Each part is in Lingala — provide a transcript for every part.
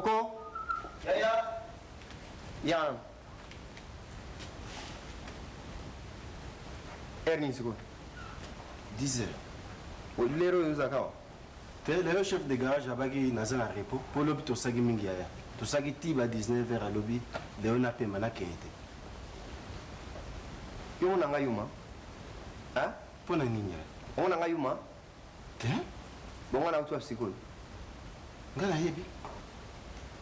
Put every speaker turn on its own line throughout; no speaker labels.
Coco.
Yaya.
Yan. Ernie Siko.
10 heures.
Lero Yuzakawa.
Le chef de garage a bagé dans un repos pour l'objet de Sagi Mingiaya. To Sagi Tiba 19 heures à lobby, Léona Pemana Kente.
Yo nanga yuma. Hein?
Pour la niña.
On nanga yuma.
Hein?
Bon, on a autre psycho.
Ngala yebi.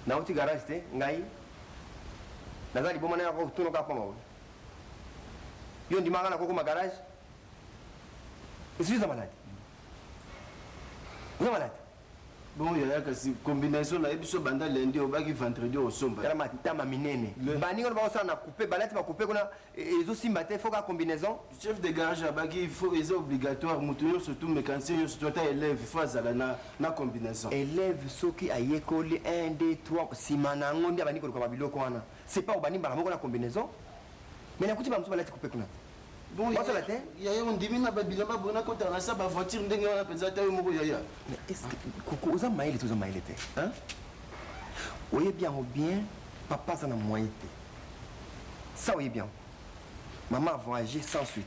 Na uti garage te, ngai. Nazali bomana ya ko tuno ka pama. Yo ndi mangana ko ma garage. Est-ce que vous êtes malade? Vous êtes malade?
Bon, il y a une combinaison là, et puis banda lundi au bagi vendredi au sombre.
Kala matama minene. Bani on va na couper, balati va couper kona les aussi matin faut ka combinaison.
Chef de garage à bagi il faut c'est obligatoire mutuyo surtout mécanicien surtout ta élève faut azala na combinaison.
Élève soki ayekoli 1 2 3 simana ngondi abani ko ba biloko wana. C'est pas obani ba na combinaison. Mais na kuti ba mso balati couper kuna.
Bon, il y a un dimina babilama bona ko tana sa ba voiture ndenge wana penza ta yo moko yaya.
Mais est-ce que Coco oza maïle tout maïle te? Hein? Oye bien ou bien papa ça na moyen te. Ça oye bien. Maman a voyagé sans suite.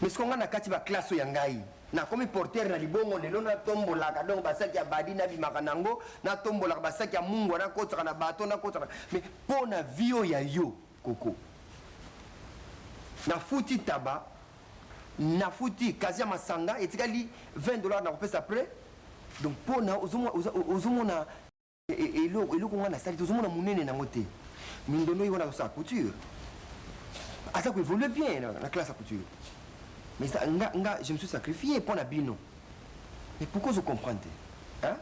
Mais ce qu'on a na kati ba classe ya ngai. Na komi porteur na libongo lelo na tombola ka donc basaki ya badi na bimaka nango na tombola basaki ya mungu na kotaka na bato na kotaka. Mais pour na vie ya yo Coco. Na futi taba, na futi kazia masanga, etikali $20 na kopesa après. Donc pour na ozomona elo ko ngana sali ozomona munene na ngote. Mindono yona sa couture. Asa ko évolue bien la classe à couture. Mais ça je me suis sacrifié pour na bino. Mais pourquoi je comprends hein?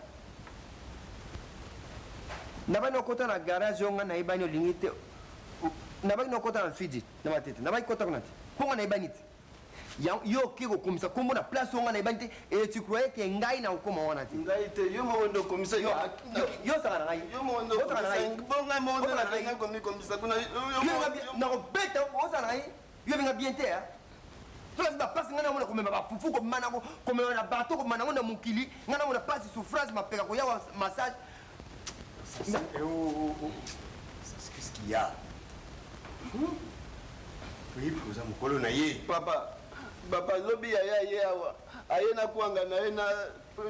Na bano kota na garage nga na ibani lingite. Nabai no kota na fidji na matete nabai kota kuna ponga na ibanite yo kiko komisa kombo na place onga na ibanite et tu croyais que ngai na ukoma wana te
ngai te yo mo ndo komisa yo
saka na ngai
yo mo ndo bonga mo ndo na ngai komisa kuna
yo na robeta o saka na ngai yo binga bien te hein toi c'est pas place ngana mona komema ba fufu ko mana ko komema na bateau ko mana ngona mukili ngana mona place souffrance ma peka ko ya massage
qu'est-ce qu'il y a? Oui, vous avez mon na ye.
Papa, lobi ya ye awa. Aye na kuanga na ye na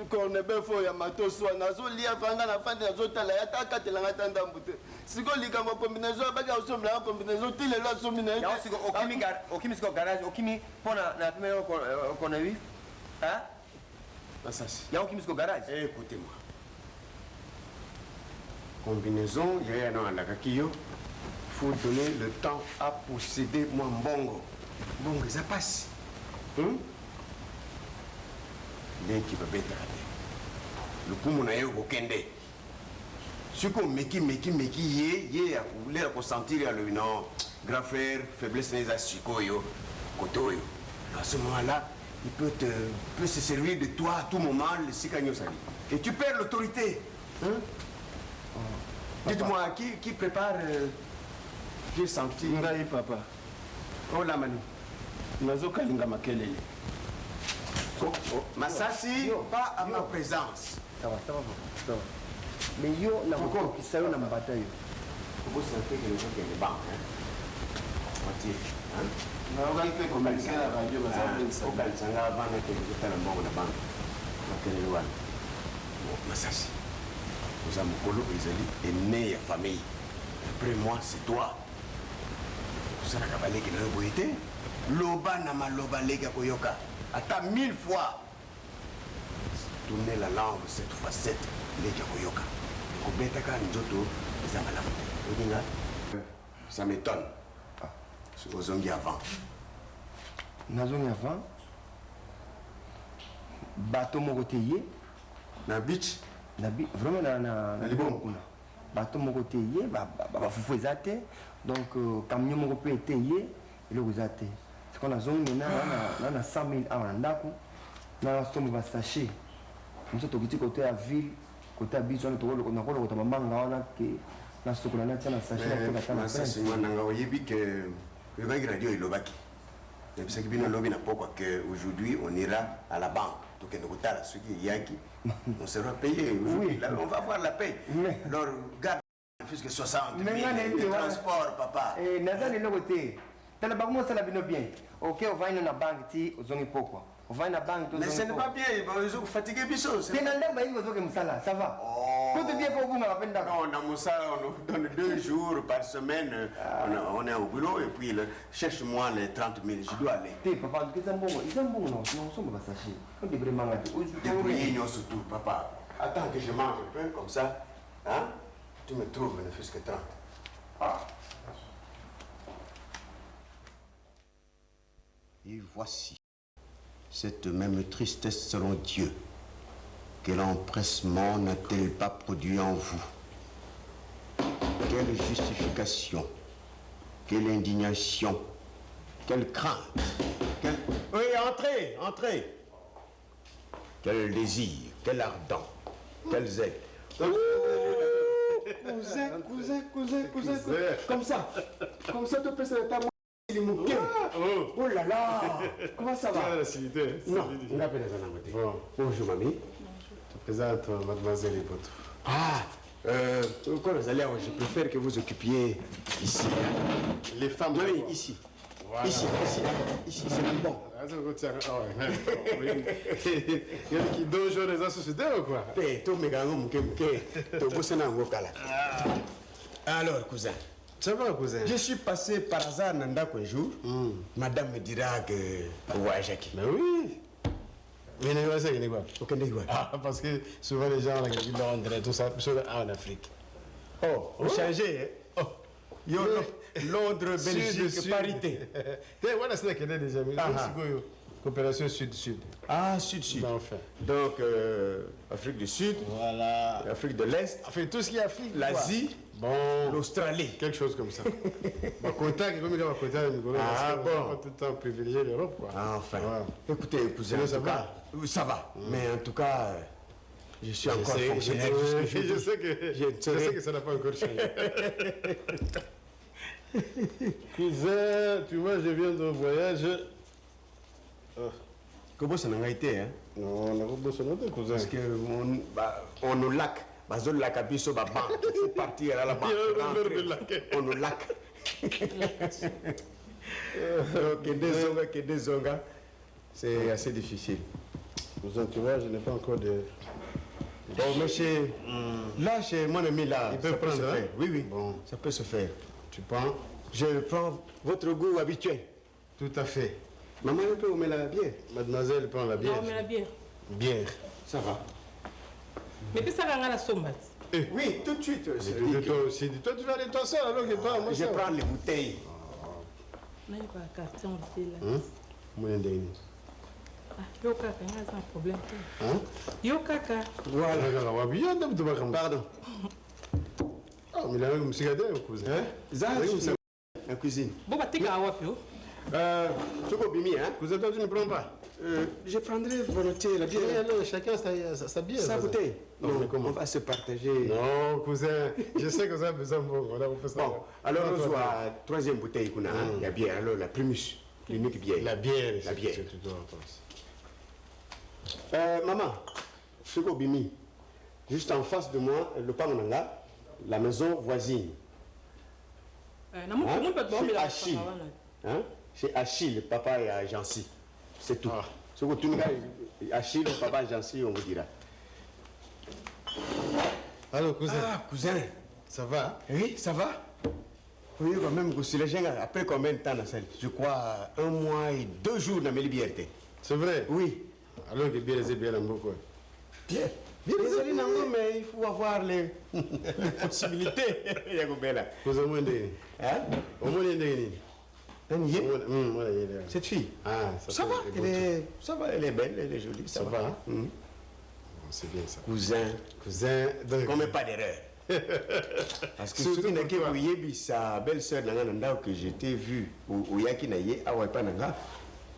cornebe fo ya matoso na zo lia fanga na fande na zo tala ya ta katelanga tanda mbute. Siko likambo combinaison ba ka osomla la combinaison tile lo somina.
Ya siko okimi siko garage okimi pona na primero qu'on a eu. Hein?
Ça.
Ya okimi siko garage.
Écoutez-moi. Combinaison, il y a un kiyo. Il faut donner le temps à posséder mon bongo. Bongo, ça passe. L'équipe va être le coup mon aïe au kende. Ce qu'on meki yé à vouloir ressentir le non grand frère faiblesse les asikoyo kotoyo. À ce moment-là, il peut se servir de toi à tout moment le sikagno sali. Et tu perds l'autorité. Dites-moi qui prépare. J'ai senti.
Ngai papa.
Oh la manu.
Nazo kalinga makelele.
Masasi, pas à ma présence.
Ça va. Mais yo na moko kisayo na mbata yo.
Vous sentez que les gens qui ont des banques, hein? Moitié. Hein?
On va faire comme ça la radio, mais ça va
au Kalsanga avant que vous faites un bon de banque. Makelele wan. Masasi. Vous avez mon colo, ils est né à famille. Après moi, c'est toi. Vous avez cavalé qui n'a pas été. Loba na maloba lega koyoka. Ata 1000 fois. Tournez la langue cette facette lega koyoka. Kobeta ka njoto ezamala. Odinga. Ça m'étonne. C'est aux ongi avant.
Nazongi avant. Bateau moko teye.
Na beach.
Vraiment na libongo kuna. Bateau moko teye ba fufu ezate. Donc camion moko pe teye le ezate. C'est qu'on a zone na 100 000 ans ndako. Na somme ba sachet. Nous sommes côté à ville, côté à Bijon, nous avons un manga, on a sokola na tia sachet na kala
ça c'est moi nanga oyebi que le radio est lobaki. Et puis c'est que bino lobi na poko que aujourd'hui on ira à la banque. Donc, on sera payé.
Oui.
Là, on va avoir la paix.
Mais-
Alors, garde, puisque 60 000
Mais
de
tu vois-
transport, papa.
naza lelo côté tala bakomosala bino bien ok ovai na banque ti ozongi pokwa ovai na banque
Mais ce n'est pas bien, ils ont fatigué Bissot.
te na ndako bayingi ozoke mosala ça va
Oh.
kote bien ko obungaka mpe ndako
Non, dans Moussa, on nous donne 2 jours par semaine. On est au boulot et puis cherche-moi les 30 000, je dois aller.
te papa antuka eza mbongo na osomba basache odebremanga te
Débrouillez surtout, papa. Attends que je mange un peu, comme ça. Hein? Tu me trouves ne fût-ce que 30. Ah. Et voici cette même tristesse selon Dieu. Quel empressement n'a-t-elle pas produit en vous? Quelle justification, quelle indignation, quelle crainte, quel... Oui, entrez, entrez. Quel désir, quel ardent, quel zèle. Cousin. Comme ça, tu peux se mettre à moi. Oh là là, comment ça va? Non, on appelle les amis. Bonjour, mamie.
Je présente mademoiselle Epoto.
Ah, quand vous allez, je préfère que vous occupiez ici.
Les femmes.
Oui, ici.
Voilà.
Ici, c'est plus bon.
Il y a qui deux jours les sociétés ou quoi?
Alors, cousin,
Ça va, cousin?
je suis passé par hasard Nandako un jour. Madame me dira que vous voyagez qui.
Mais oui. Mais il n'est pas
Aucun des
Ah, parce que souvent les gens, ils Londres, tout ça, surtout en Afrique.
Oh, vous changez, hein? Oh, yo, Londres, Belgique,
Sud.
parité.
Voilà, c'est qu'il y a déjà. Mais coopération sud-sud.
Ah, sud-sud.
Enfin.
Donc, Afrique du Sud,
Voilà.
Afrique de l'Est,
Enfin, tout ce qui est Afrique.
l'Asie,
Bon.
l'Australie.
Quelque chose comme ça. Contact, comme il y a un contact,
Ah, bon.
On va tout le temps privilégier l'Europe, quoi.
Ah, enfin.
Ouais.
Écoutez, cousin,
Sinon,
en
ça
tout
va?
cas, ça va. Mais en tout cas, je suis
Je
encore
sais,
fonctionnaire.
je sais que ça n'a pas encore changé. Cousin, tu vois, je viens de voyage.
Comment ça n'a été, hein?
Non, on a pas besoin de cousin.
Parce qu'on nous lac. Parce que la cabisso, il faut partir à la banque. On nous lac. Donc, des zonga, c'est assez difficile.
Cousin, tu vois, je n'ai pas encore de.
Bon, mais là, chez mon ami, là,
Il peut
ça
prendre,
se
hein?
faire. Oui, oui,
Bon.
ça peut se faire.
Tu prends?
Je prends votre goût habituel.
Tout à fait.
Maman, un peu, on met la bière.
Mademoiselle prend la bière.
Non, mais la bière.
Bière.
Ça va.
Mais puis ça va la sommate.
Oui, tout de suite. c'est
De
dit
toi aussi. Toi, tu vas aller toi seul alors que toi, moi,
que je
ça va.
prends les bouteilles.
Non, il n'y a pas de carton aussi là.
Moi, il y a des-
Ah, yo kaka, il y a un problème.
Hein?
Yo kaka.
Voilà.
Pardon. Ah, mais là, je me suis gardé, cousin.
Hein? Ça,
Oui,
c'est
c'est-
Hein?
en cuisine.
Bon, bah, t'es qu'à wapio.
Choco Bimi, hein?
Cousin, toi, tu ne prends pas?
Je prendrai volontiers la bière.
Oui, alors, chacun sa bière.
Sa
cousin.
bouteille.
Non,
Non,
mais comment?
on va se partager.
Non, cousin, je sais que ça a besoin de bon. On fait ça.
Bon, alors
Non,
on
toi,
voit troisième bouteille qu'on a, hein, la bière, alors la primus, l'unique bière.
La bière.
La bière.
Tu dois entendre.
Maman, Choco Bimi, juste en face de moi, le Pamonanga, la maison voisine.
Non, mon monde peut te
Chez
dormir là.
Achille. Hein? Chez Achille, papa et à Jancy. C'est tout.
Ah.
Ce que tu me dis, Achille, papa et Jancy, on vous dira.
Allô, cousin.
Ah, cousin.
Ça va?
Oui, ça va? Oui, quand même, si les gens, après combien de temps, je crois 1 mois et 2 jours dans mes libertés.
C'est vrai?
Oui.
Alors que bien, c'est bien en beaucoup.
Bien. Bien, désolé, Nango, mais il faut avoir les possibilités. Yagobela.
Cousin, moi,
Hein?
au moins, il y a
Cette fille?
Ah,
Ça va, ça va, elle est belle, elle est jolie, ça,
Ça va,
va.
hein?
Mhm.
C'est bien ça.
Cousin,
Cousin, donc.
commets pas d'erreur. Parce que
Surtout
ce qui n'a
pour
que
toi.
Bouyebi, sa belle-sœur Nanga que je t'ai vu au Yaki Naye, à Waipananga,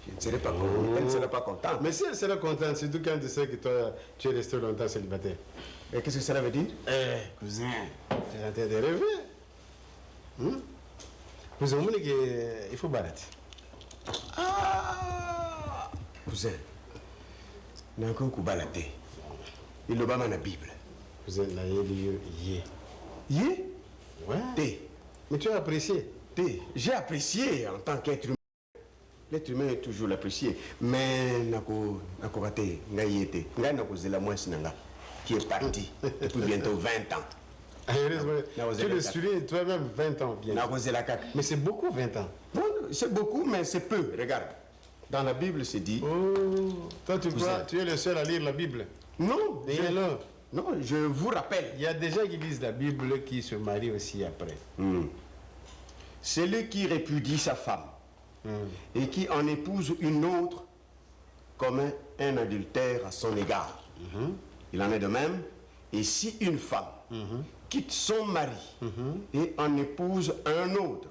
je ne serais pas content. Elle ne serait pas contente.
Mais si elle sera contente, surtout quand tu sais que toi, tu es resté longtemps célibataire.
Et qu'est-ce que cela veut dire?
Cousin, tu es en train de rêver. Cousin, il faut barater.
Ah! Cousin, Nako kubala te. Il le bama na Bible.
Vous êtes là, yé.
Yé?
Ouais.
Té.
Mais tu as apprécié.
Té. J'ai apprécié en tant qu'être humain. L'être humain est toujours l'apprécié. Mais nako raté, ngaïete. Nga nako zela moi sinanga qui est parti depuis bientôt 20 ans.
Tu le soulignes toi-même 20 ans bien.
Nako zela kaka.
Mais c'est beaucoup 20 ans.
Non, c'est beaucoup mais c'est peu. Regarde. Dans la Bible c'est dit.
Oh, toi tu es le seul à lire la Bible.
Non, non, je vous rappelle.
Il y a des gens qui lisent la Bible qui se marient aussi après.
Celui qui répudie sa femme et qui en épouse une autre commet un adultère à son égard. Il en est de même. Et si une femme quitte son mari et en épouse un autre,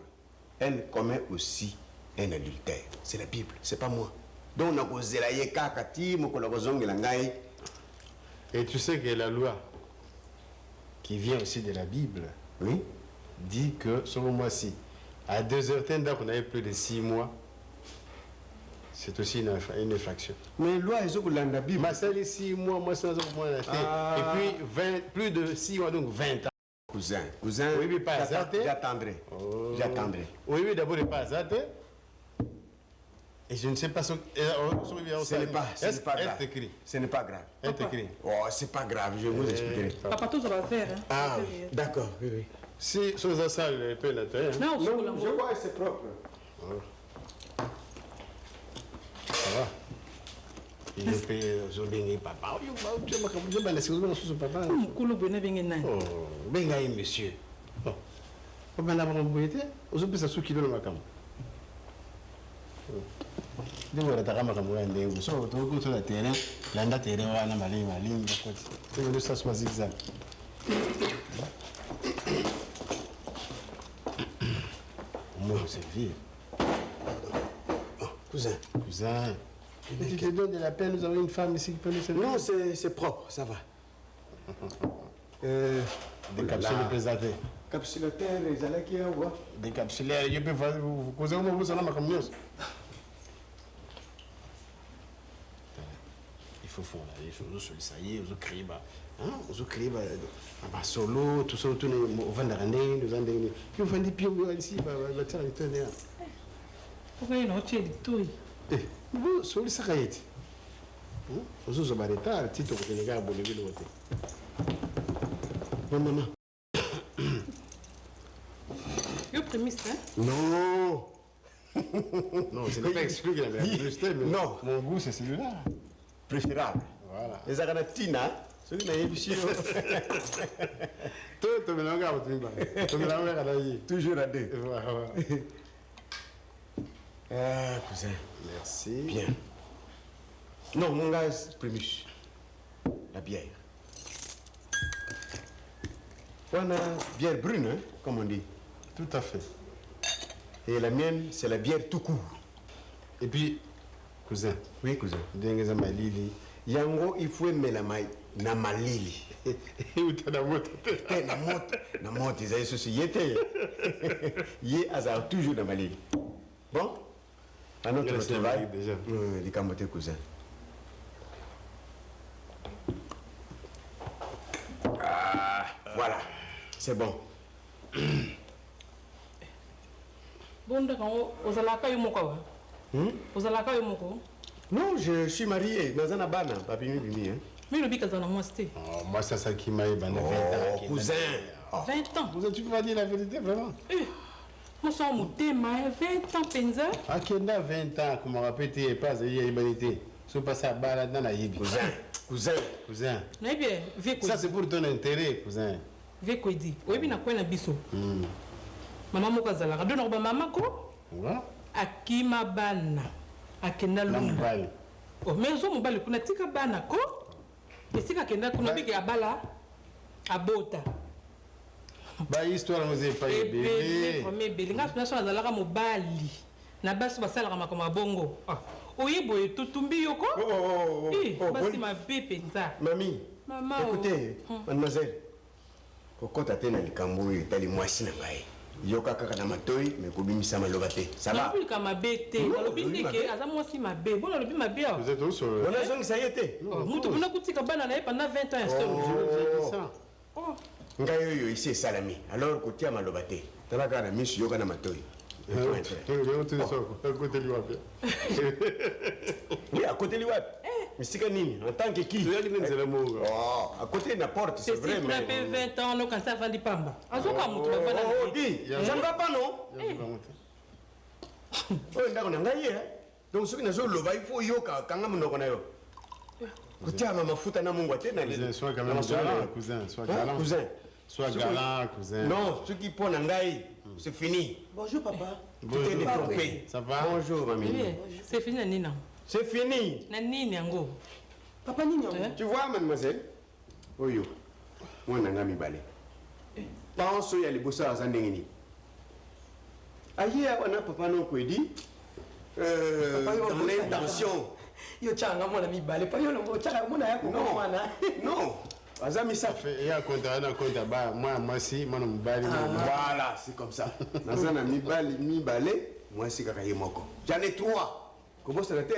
elle commet aussi un adultère. C'est la Bible, c'est pas moi. Donc,
et tu sais que la loi qui vient aussi de la Bible,
oui,
dit que, selon moi, si à 2 heures, qu'on avait plus de 6 mois, c'est aussi une infraction.
Mais loi est sur la Bible.
Ma salle 6 mois, moi, c'est et puis, plus de 6 mois, donc 20 ans.
Cousin,
oui, mais pas
j'attendrai. J'attendrai.
Oui, mais d'abord, pas Azate. Et je ne sais pas ce
n'est pas grave.
Écrit.
Ce n'est pas grave.
Elle t'écrit.
Oh, c'est pas grave, je vous expliquerai.
Papa, tout ça va faire. Hein.
Ah, d'accord, oui, oui.
Si sur ça, elle peut la taire.
Non,
je vois que c'est propre.
Ça va. Il est payé au Bengue papa. Je vais laisser papa. Oh, Bengue monsieur. Oh. Comment la maman était? Vous avez ça sous kilo le macam. De voir ta caméra comme un dingue. So, tu vois que la terrain, l'anda terrain, on a malin, tu veux ça soit zigzag. Moi, c'est vieux.
Cousin.
Mais tu te donnes de la peine, nous avons une femme ici qui peut nous servir.
Non, c'est propre, ça va.
Décapsuler présenté.
Capsulateur, les alaki à voir.
Décapsuler, je peux vous causer un mot, ça n'a pas comme mieux. Il faut faire la chose sur le saillie, vous créez, vous créez, solo, tout ça, tout le monde, vendre un nez, nous en donner. Vous vendez pieds ici, va tirer le tonnerre.
Pourquoi il y a un autre tout?
Vous, sur le saillie. Vous avez un retard, titre que les gars, vous l'avez voté. Non, maman.
Tu es prémisse, hein?
Non.
Non, ce n'est pas exclu qu'il avait la publicité, mais
non.
Mon goût, c'est celui-là.
Préférable.
Voilà.
Les Aganatina, celui-là est bichiro.
Tu me l'as regardé.
Toujours à deux.
Voilà.
Ah, cousin.
Merci.
Bien. Non, mon gars, c'est Primus. La bière. Voilà, bière brune, hein, comme on dit.
Tout à fait.
Et la mienne, c'est la bière tout court.
Et puis, cousin.
Oui, cousin.
Dengue za malili.
Yango, il faut aimer la maille. Na malili.
Où t'as la moto?
Na moto, ils avaient ceci. Yété. Yé, azar, toujours na malili. Bon? À notre travail.
Déjà.
Les camotés, cousin. Ah, voilà. C'est bon.
Bon, d'accord, aux alaka yomoko. Aux alaka yomoko.
Non, je suis marié. Dans un abana, papi Bimi.
Mais le bic dans moi, c'était.
Oh, moi, c'est ça qui m'a eu pendant 20 ans.
Cousin.
20 ans.
Cousin, tu peux pas dire la vérité, vraiment?
Moi, je suis en 20 ans, Penza.
À Kenda, 20 ans, comme on rappelle, tu n'es pas à l'humanité. Si on passe à Bala dans la Yibi. Cousin.
Mais bien,
Ça, c'est pour ton intérêt, cousin.
Vekoidi. Oui, bien, quoi, na biso. Maman moko azalaka. Donc, maman ko. Akima bana. Akenda lumba. Oh, mais zo mobali kuna tika bana ko. Esika kenda kuna biki abala abota.
Ba histoire nous est pas bébé.
Mais belinga fina azalaka mobali. Na basi basalaka makoma bongo. Oyibo etutumbi yoko. Basi ma bébé nza.
Mamie.
Maman.
Écoutez, mademoiselle. Kokota tena likambo etali mwasi na ngai. yoka kaka na matoi mais kobimisa maloba te ça va
nalobika mabe te nalobi ndeke aza mwasi mabe bo nalobi mabe awa
Vous êtes où sur...
on azongisa ye te
mutu mpona kotika bana na ye pendant 20 ans ya
ça.
ngai oyo isi esalami alors kotia maloba te tala kaka na miso yoka na matoi oui akoteli wapi misika nini en tant que qui akote na porte c'est vrai
mais pe 20 ans no kanisa avandi pamba azoka mutu bavanda
ça ne va pas non oyo ndako na ngai ye donc soki nazoloba il faut yoka kanga monoko na yo kotiama mafuta na mungu te na
Sois quand même galant, cousin. Sois galant.
cousin
Sois galant, cousin.
non soki mpo na ngai c'est fini
Bonjour, papa.
tu t'es détrompé
Ça va?
bonjour mamie
c'est fini na nini nango
c'est fini
na nini yango
Papa, nini yango?
tu vois mademoiselle oyo mwana nga mibale pense oyo ya liboso aza ndenge nini aye awa na papa noko edi dans l'intention
Yo changa mwana mibale. Pa yo longo changa mwana yako mwana.
non aza misa
Et à compte, moi, si, moi,
voilà c'est comme ça naza na mibale mwasi kaka ye moko j'en ai 3 kobosana te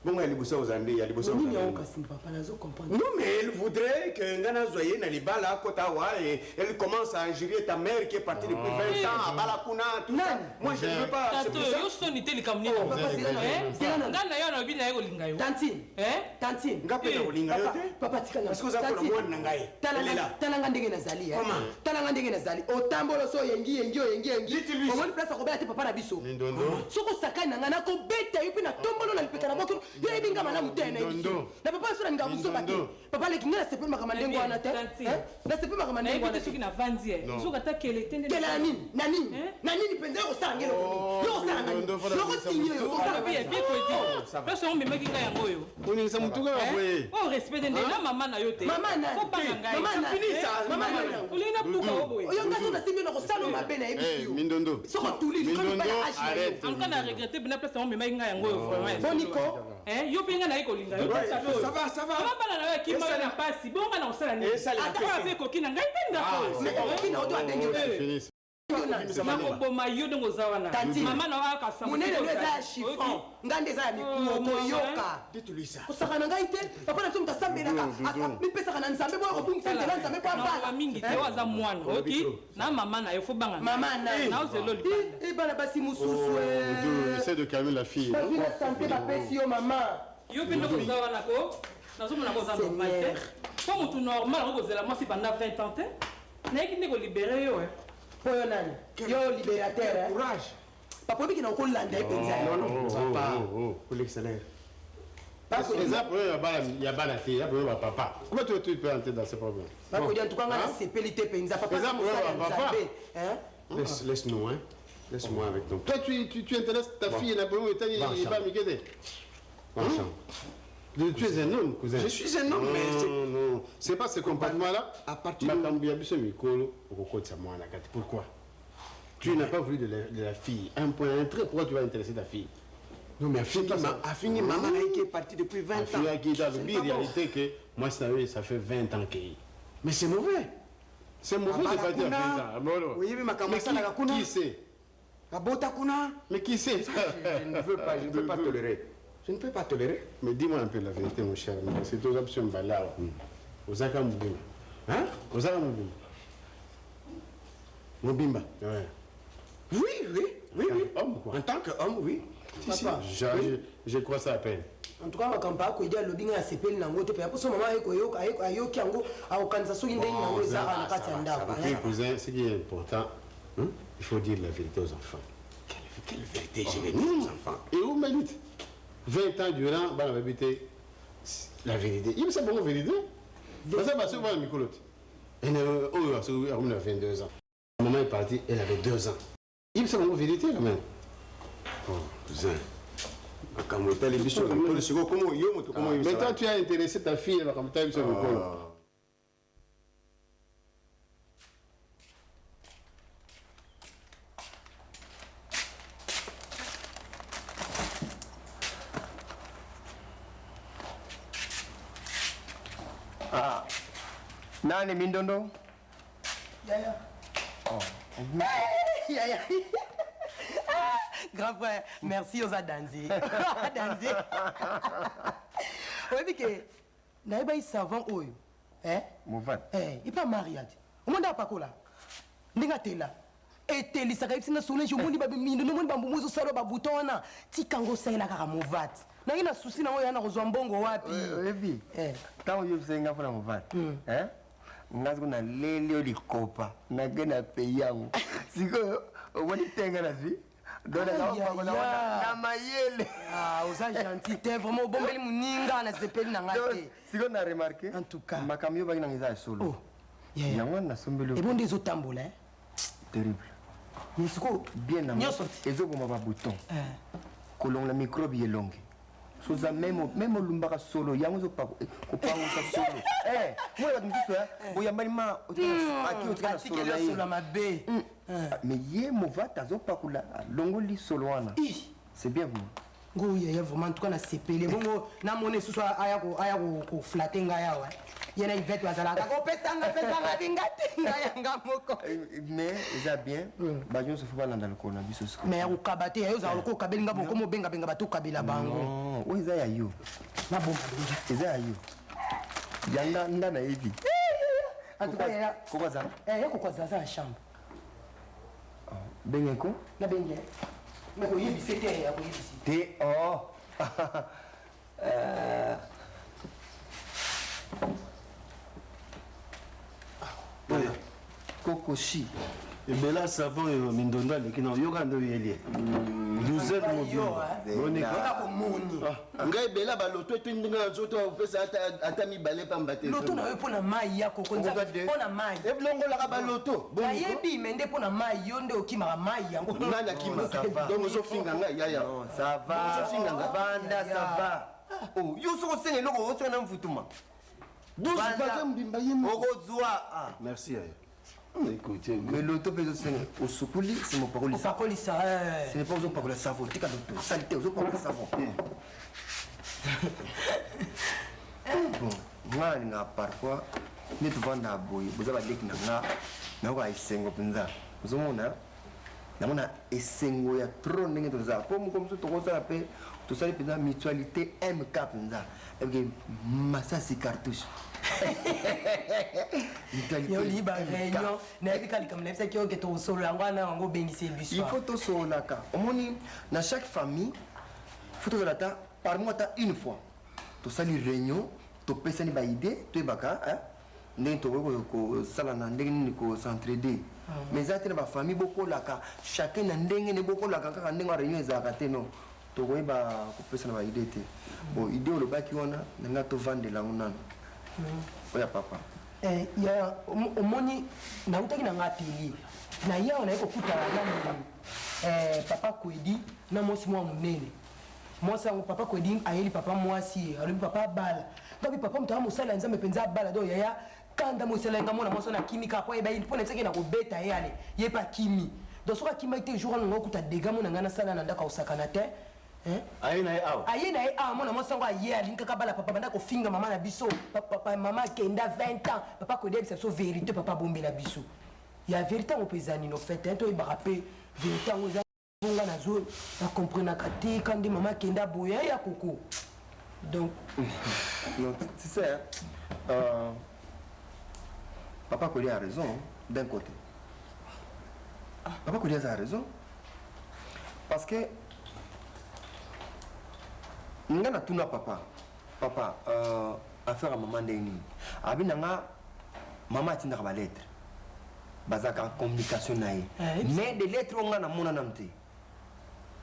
bongo ya liboso ozande ya liboso
Nini yango kasi papa nazo comprendre.
non mais elle voudrait que ngana zoye na libala akota wa et elle commence à injurier ta mère qui est partie depuis 20 ans à balakuna tout ça moi je ne veux pas c'est
tato
pour ça
yo soni te likambo nini
Papa, c'est là.
nga na yo nalobi na ye kolinga yo
Tantine. Tantine.
nga pe na kolinga yo te
Papa tika na.
parce que oza kola mwana na ngai elle est là
Talanga ndenge nazali.
Comment?
Talanga ndenge nazali. Otambolo so yengi.
Dis-lui.
Omoni place akobela te papa na biso.
Mindondo.
Soko sakani na ngana ko beta yo pe na tombolo na lipeka na bokino. Yo ebinga malamu te na biso. Na papa so na nga buso bate. Papa le kinga na sepe makama ndengo wana te. Na sepe makama ndengo wana
nayebi te soki na vandi ye soki ata kele te nde
Kela nini? Na nini penza yo kosala ngelo. Yo kosala ngani? Yo kosinyo yo kosala
alobi ye biko edi place yango memaki ngai yango oyo
oningisa mutuka waboye
oyo respect nde na mama na yo te
Mama nani?
Faut banga ngai
Mama nani?
fini ça
Mama nani?
olingi napuka o boye
Oyo ngaso na simbi na kosala mabe na yebi yo.
Mindondo.
Soko tuli ko
Mindondo,
pa na hashi.
arrête.
anka na regrette bina place yango memaki ngai yango oyo vraiment
Boniko.
yo mpe ngai naye kolinga yo
ça va
kama bana na yo ekima yo na mpasi bonga na kosala nini ata oyo ape ekoki na ngai mpe ndako
Mais okina oto adenge yo.
Fini.
nakoboma yo ndenge oza wana mama na yo akasa
Munene ndio za chiffon. Ngande za ya mikuo koyoka.
dis-lui ça
Kosaka na ngai te. Papa na somo tasambelaka. Mipesaka na nzambe boyo kobungisa nzela nzambe kwa
nakoba
bala.
mingi te oyo aza mwana oki na mama na yo fo banga
Mama na.
naozelo libanda
Bana basi mususu.
Essaie de calmer la fille.
Bavi na santé bapesi yo mama.
yo mpe ndoko oza wana ko nazomona ko oza normal te po motu normal ako kozela mwasi pendant 20 ans te nayeki nde kolibere yo
Poyo nani? Yo libérateur.
courage
Papa biki na kolanda epenza.
papa pour l'excellence
Parce que
Les appels, il y a pas la fille, il y a papa. Comment tu peux entrer dans ces problèmes?
Bako dia tukanga na sepelite penza papa.
Les appels, papa.
Hein?
laisse-nous hein laisse-moi avec ton
Toi, tu intéresses ta fille, il n'est pas amigué. Tu es un homme, cousin.
je suis un homme mais
Non, c'est pas ce comportement-là.
à partir
Pourquoi? Tu n'as pas voulu de la fille. Un point, un trait, pourquoi tu vas intéresser ta fille?
non mais Afini maman qui est partie depuis 20 ans
La fille qui est dans la réalité que moi, ça fait 20 ans qu'il est.
mais c'est mauvais
C'est mauvais de partir à 20 ans.
Oui,
Mais qui sait?
Kabota kuna.
Mais qui sait?
je ne peux pas tolérer je ne peux pas tolérer
Mais dis-moi un peu la vérité, mon cher. C'est aux options là. Aux Aka Moubima.
hein
Aux Aka Moubima.
Mobimba
Ouais.
oui
Homme, quoi.
en tant qu'homme oui
Papa.
Je crois ça à peine.
En tout cas makampa ko idia lobi nga sepeli nango te pe aposo mama ayoki yango akokanisa soki ndenge nango ezaka na kati ya ndako.
Oui, cousin, ce qui est important, il faut dire la vérité aux enfants.
quelle vérité je vais dire aux enfants
Et où mérite 20 ans durant, on va habiter la vérité. Il me semble la vérité. Ça va se voir le micolote. Elle a 22 ans. La maman est partie, elle avait 2 ans. Il me semble la vérité quand même.
oh cousin
Maintenant, tu as intéressé ta fille à la campagne sur le col.
Nani Mindondo?
Yaya.
Oh.
Grand frère, merci aux danser. Danser. Oui, que naïba savant oyo.
Movat.
Il pas marié. On m'a pas là. Ndinga tela. Eteli saka ipsina sole jo mundi ba mindo mundi ba mbumuzo salo ba butona. Tikango sela kaka Movat. Na ina susi na oyo yana kozwa mbongo wapi?
Ebi. Tango yo senga fona Movat. Ngazi kuna lele olikopa. Na gena peyango. Siko wani tenga na vi. Dona na mayele.
Ah, osa gentil, t'es vraiment bombeli muninga na zepeli na ngate.
Siko na remarqué.
En tout cas.
Makamyo ba ina ngiza solo.
Oh. Yeah.
Yango na sombelo.
Et bon des autres tambola.
Terrible.
Nisiko
bien na. Ezo ko ma bouton. Kolong la microbe ye longue. Soza même lumbaka solo yango zo pa ko pango sa solo. Moi ba mbiso boya malima aki otika solo la
solo mabe.
Mais ye Movat azo pa kula longoli solo wana. C'est bien vous.
Ngo ya vraiment en tout cas na sepele bongo na mone susu aya ko flatenga yawa. Yena Yvette wazala ka ko pesanga dingate ngaya moko.
Mais ça bien. Ba jo se fuba landa lokona biso sko.
Mais ko kabate yo za ko kabelinga boko mo benga bato kabela bango.
Non, oui ça ya yo.
Na bomba benga.
C'est ça yo. Yanga ndana hivi.
En tout cas ya
ko za.
Yako kwa za la chambre.
Benga ko?
Na benga. Mais ko yibi c'était ya ko yibi.
Te oh. Kokoshi.
Et bien là, savant Mindonda, qui n'a pas de yélier. Nous aidons mon Dieu. On est quoi?
Ngai bela baloto tindinga zoto pesa ata mi balé pambate.
Loto na yo pona mai ya kokonza pona mai.
E blongo la baloto.
Ba yebi mende pona mai yo nde okima mai yango.
Nana kima. Donc zo finga nga yaya.
Non, ça va.
Zo finga nga
banda ça va. Oh, yo so senge loko o so na mfutuma.
12 pas mbimba yimo.
Okozwa.
Merci.
Écoutez,
mais l'auto peut se au soukuli, c'est mon parole.
Parole ça.
Ce n'est pas aux parole savon. Tu as d'autres saleté aux parole savon. Bon, moi n'a parfois ni tu vas na boy, vous avez dit que na wa isengo penza. Vous mona na mona isengo ya trop ndenge to za. Comme ça to ça pe to ça penza mutualité MK penza. Et que masasi cartouche.
Yo liba réunion na bikali comme l'effet qui est au solo ngwana ngo bengisi biso.
Il faut to solo ka. Omoni na chaque famille faut to lata par mois ta une fois. To sali réunion, to pesa ni ba idée, to baka ndenge to ko sala na ndenge ni ko s'entraider. Mais ça tena ba famille boko laka chacun na ndenge ne boko laka ka ndenge réunion ezaka te non. To ko ba ko pesa na ba idée te. Bon idée lo baki wana nga to vendre la unana. Oya papa.
Ya omoni na utaki na ngapili. Na yao na iko kuta na papa Kwedi na mosi mwa munene. Mosa papa Kwedi ayeli papa mwasi, ali papa bala. Ngapi papa mtawa musala nzambe penza bala do yaya kanda musala ngamona mosa na kimika kwa eba ili pona tseke na kobeta yale. Yepa kimi. Donc soka kimi ite jour ngo kuta dega mona ngana sala na ndaka osakana te.
Ayena awa.
Ayena mona mosango aye alinka kabala papa banda ko finga mama na biso. Papa mama kenda 20 ans. Papa ko debisa so vérité papa bombe la biso. Ya vérité on pesani no fait to ibarapé vérité on za bonga na zo na comprendre kati quand maman kenda boya ya koko. Donc
non, tu sais papa Kodi a raison d'un côté. Papa Kodi a raison parce que ngana tuna papa affaire à maman ndeni abinanga maman atinda ba lettre bazaka en communication nae mais des lettres on ngana mona namte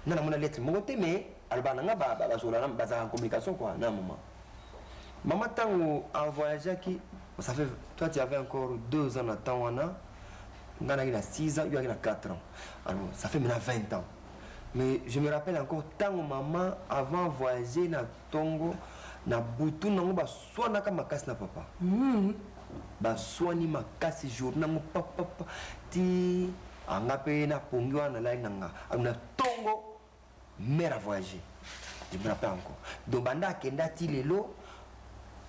nana mona lettre mo te mais albana nga ba sola bazaka en communication quoi na maman tango a voyagé qui ça fait toi tu avais encore 2 ans à temps wana ngana il a 6 ans il a 4 ans alors ça fait maintenant 20 ans. Mais je me rappelle encore, tant que maman, avant de voyager na Tongo, na Boutou, na soit na makasi na papa. Soit ni makasi jour, na papa, ti, angape na pongwa na la na Tongo, mère a voyagé. Je me rappelle encore. Donc, banda kenda ti lelo,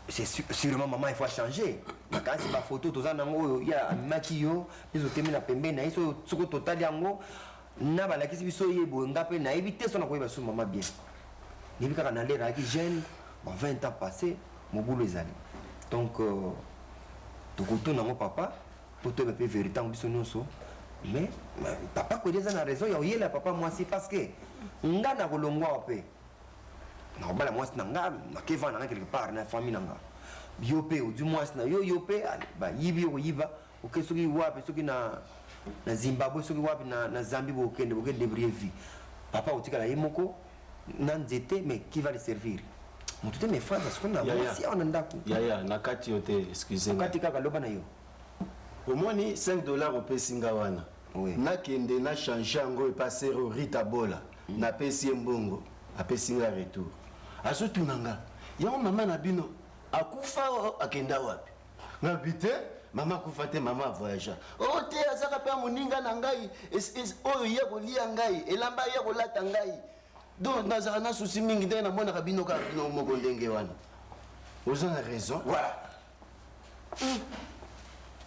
c'est sûrement maman il faut changer quand c'est ma photo toza nango ya amaki yo biso temi na pembeni na iso soko total yango na balakisi biso ye bonga pe na éviter son koyeba sur maman bien nibi kaka na lera ki jeune 20 ans passé mobulu ezali donc tokoto nango papa poto be pe vérité biso nyonso mais papa ko déjà na raison ya oyela papa moi c'est parce que nga na kolongwa pe na bala moi na nga makeva na quelque part na famille nanga yo pe du moins na yo pe ba yibi ko yiba ok soki wapi soki na Zimbabwe soki wapi na Zambie bo kende débrouiller vie papa otika la yemoko na nzete mais qui va le servir mutu mes frères parce que na moi si on ndako
ya na kati yote excusez moi
kati kaka loba na yo
au moins ni $5 au pesinga wana
oui
na kende na changer ngo e passer au Rita Bola na pesi mbongo apesinga retour azotunanga yango mama na bino akufa akenda wapi ngabite mama kufa te mama voyage o te azaka pe moninga na ngai oyo ye kolia ngai elamba ye kolata ngai donc nazaka na souci mingi nde na mona kabino ka bino moko ndenge wana vous avez raison
voilà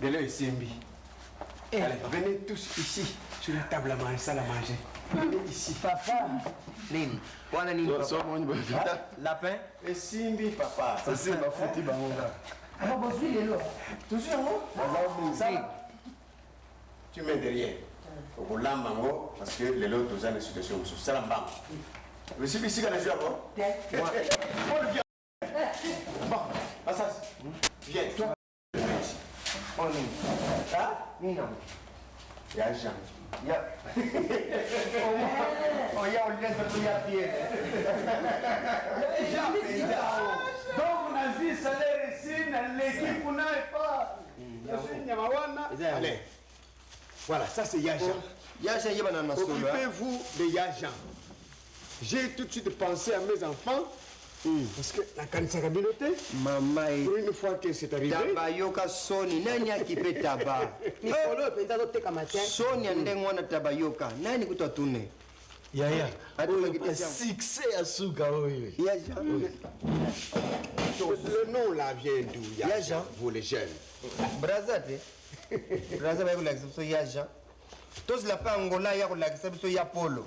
Delo Isimbi. Allez, venez tous ici, sur la table à manger, salle à manger. Venez ici.
Papa nini wana nini
so
papa
moni ba
lapin
Isimbi papa ça c'est ma fouti bango
ah bon si lelo
toujours ça tu mets derrière au lambango parce que les autres ont une situation sur ça lambango mais si ici quand je vais bon Assas viens toi
on nini ah nini
ya Jean
ya oh ya on laisse tout ya pied
Donc, on a vu salaire ici, dans l'équipe, on n'a pas. Allez, voilà, ça c'est Yajan.
Yajan yeba na masolo
Occupez-vous de Yajan. J'ai tout de suite pensé à mes enfants. Parce que la canne communauté,
maman
pour une fois que c'est arrivé.
tabayoka soni nani akipe taba
mikolo penza toteka matin
soni ndenge wana tabayoka nani kutatune
Yaya,
succès à Souga oui
Yajan
le nom là vient d'où
Yajan.
Vous les jeunes.
brazate braza ba kulakisa biso Yajan tozila pa angola ya kulakisa biso ya polo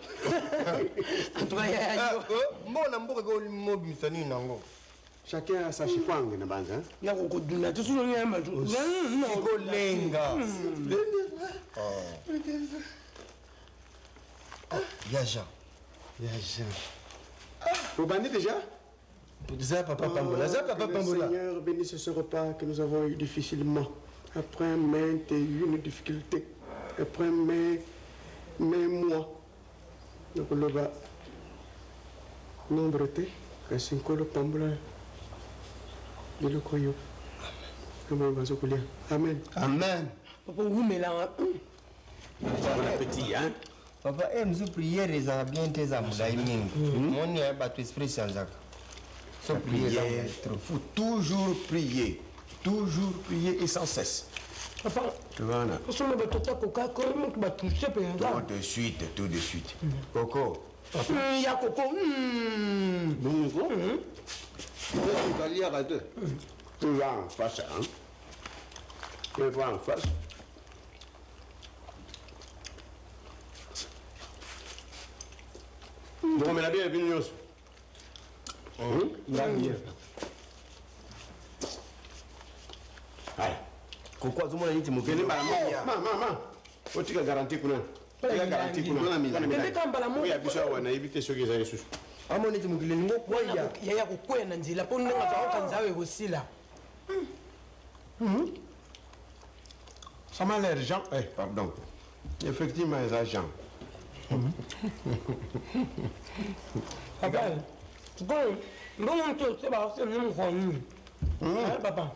mbona mboka ko mobimisa nini nango
Chacun a sa chikwang na banza.
nakokoduna tosolonga
ikolenga Yajan
Yajan. Vous bandez déjà?
za papa pambola za papa
Que le
pambola
Seigneur bénisse ce repas que nous avons eu difficilement. Après maintes et une difficulté. Après mes mois. Donc le bas. Nombre T. Que c'est le pambola. De le croyant. Amen.
amen
papa omelanga
bon appétit hein
papa mzu priere ezala bien te eza molai mingi moni ya bato esprit changeaka so priere eza molai trop
faut toujours prier et sans cesse
papa
voilà
osoma bato takoka komoto batouche mpenza
tout de suite Coco
ya koko
tu vas lire à deux tu vas en face hein tu vas en face bon mais la bien bienvenue allez
koko azomona niti
Kende
mokili
mbala moko mama otika garanti kuna tika garanti kuna
Kende ka mbala moko.
oya biso awa nayebi te soki eza lisusu
amona niti mokili lingo kwaya
yaya kokwea na nzela mpo ndenge azakoka nzala ekosila
ça m'a l'air Jean pardon effectivement eza Jean
papa sikoyo ndongo moto oseba osemi mokoni papa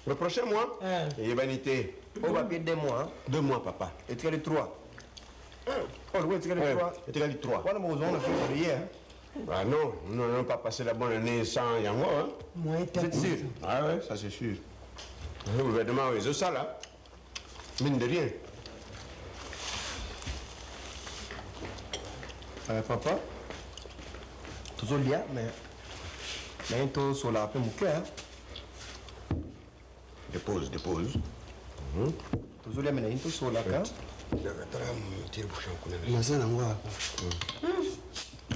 le prochain mois eyebani te
o bapie 2 mois
2 mois papa
etikali 3 loko etikali 3
etikali 3
wana mokozonga na février
ah non non non pas passer la bonne année sans yango hein
vous êtes sûr
ah ouais ça c'est sûr le gouvernement ils ont ça là mine de rien
papa tozolia mais naye tosolaka mpe moke
dépose.
Toujours les ménages, tout sur la carte.
naza nango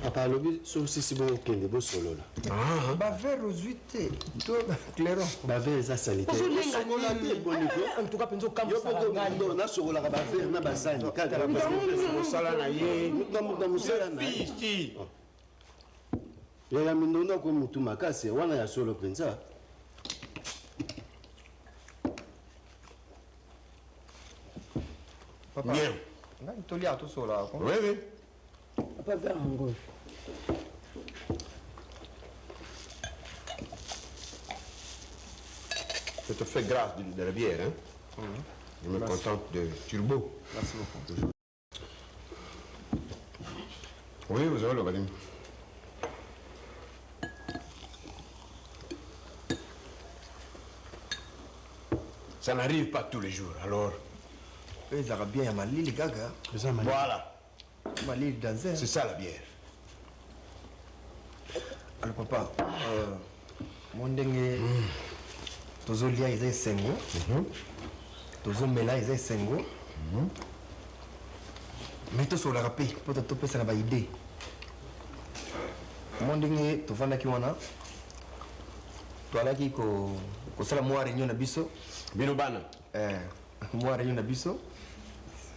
apa alobi sosisi bongo okende bosolola
bavere ozwi te to clairon
bavere eza salite osokola te boniko
antuka mpenza okambusaka
nasokolaka bavere na basani kakaosala na ye muta mosala na ye yaya mindondo ako mutu makasi wana ya solo mpenza
papa
Bien.
ngai tolia to sur la
Oui, oui.
pas vers yango
Je te fais grâce de la bière, hein. Je me contente de turbo.
merci beaucoup
Oui, vous avez le valim. Ça n'arrive pas tous les jours, alors
ezalaka bien ya malili kaka
voilà,
malili danser
c'est ça la bière.
alors papa mo ndenge tozolia eza esengo tozomela eza esengo me tosololaka mpe mpo topesana baide mo ndenge tovandaki wana toalaki kosala mwa réunion na biso
Bino bana.
mwa réunion na biso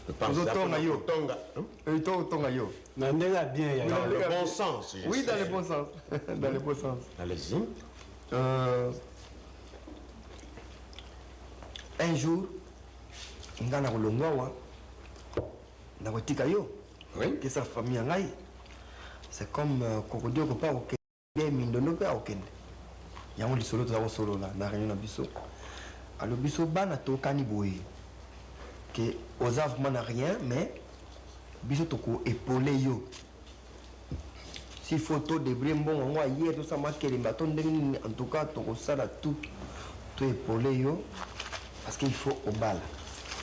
Je pense
Tozotonga yo.
Tonga.
totonga yo
na ndenge ya bien ya
Dans le bon sens.
oui dans le bon sens dans le bon sens
Allez-y.
Un jour nga na kolongwa awa na kotika yo
Oui.
kesa famille ya ngai c'est comme kokodi oko mpe akokende mindondo mpe akokende yango lisolo toza kosolola na réunion na biso alo biso bana tokani boye ke oza vraiment na rien mais biso tokoepole yo s'il faut todebrie mbongo yango aye tosala makelemba to ndenge nini en tout cas tokosala tout toepole yo parce qu'il faut obala.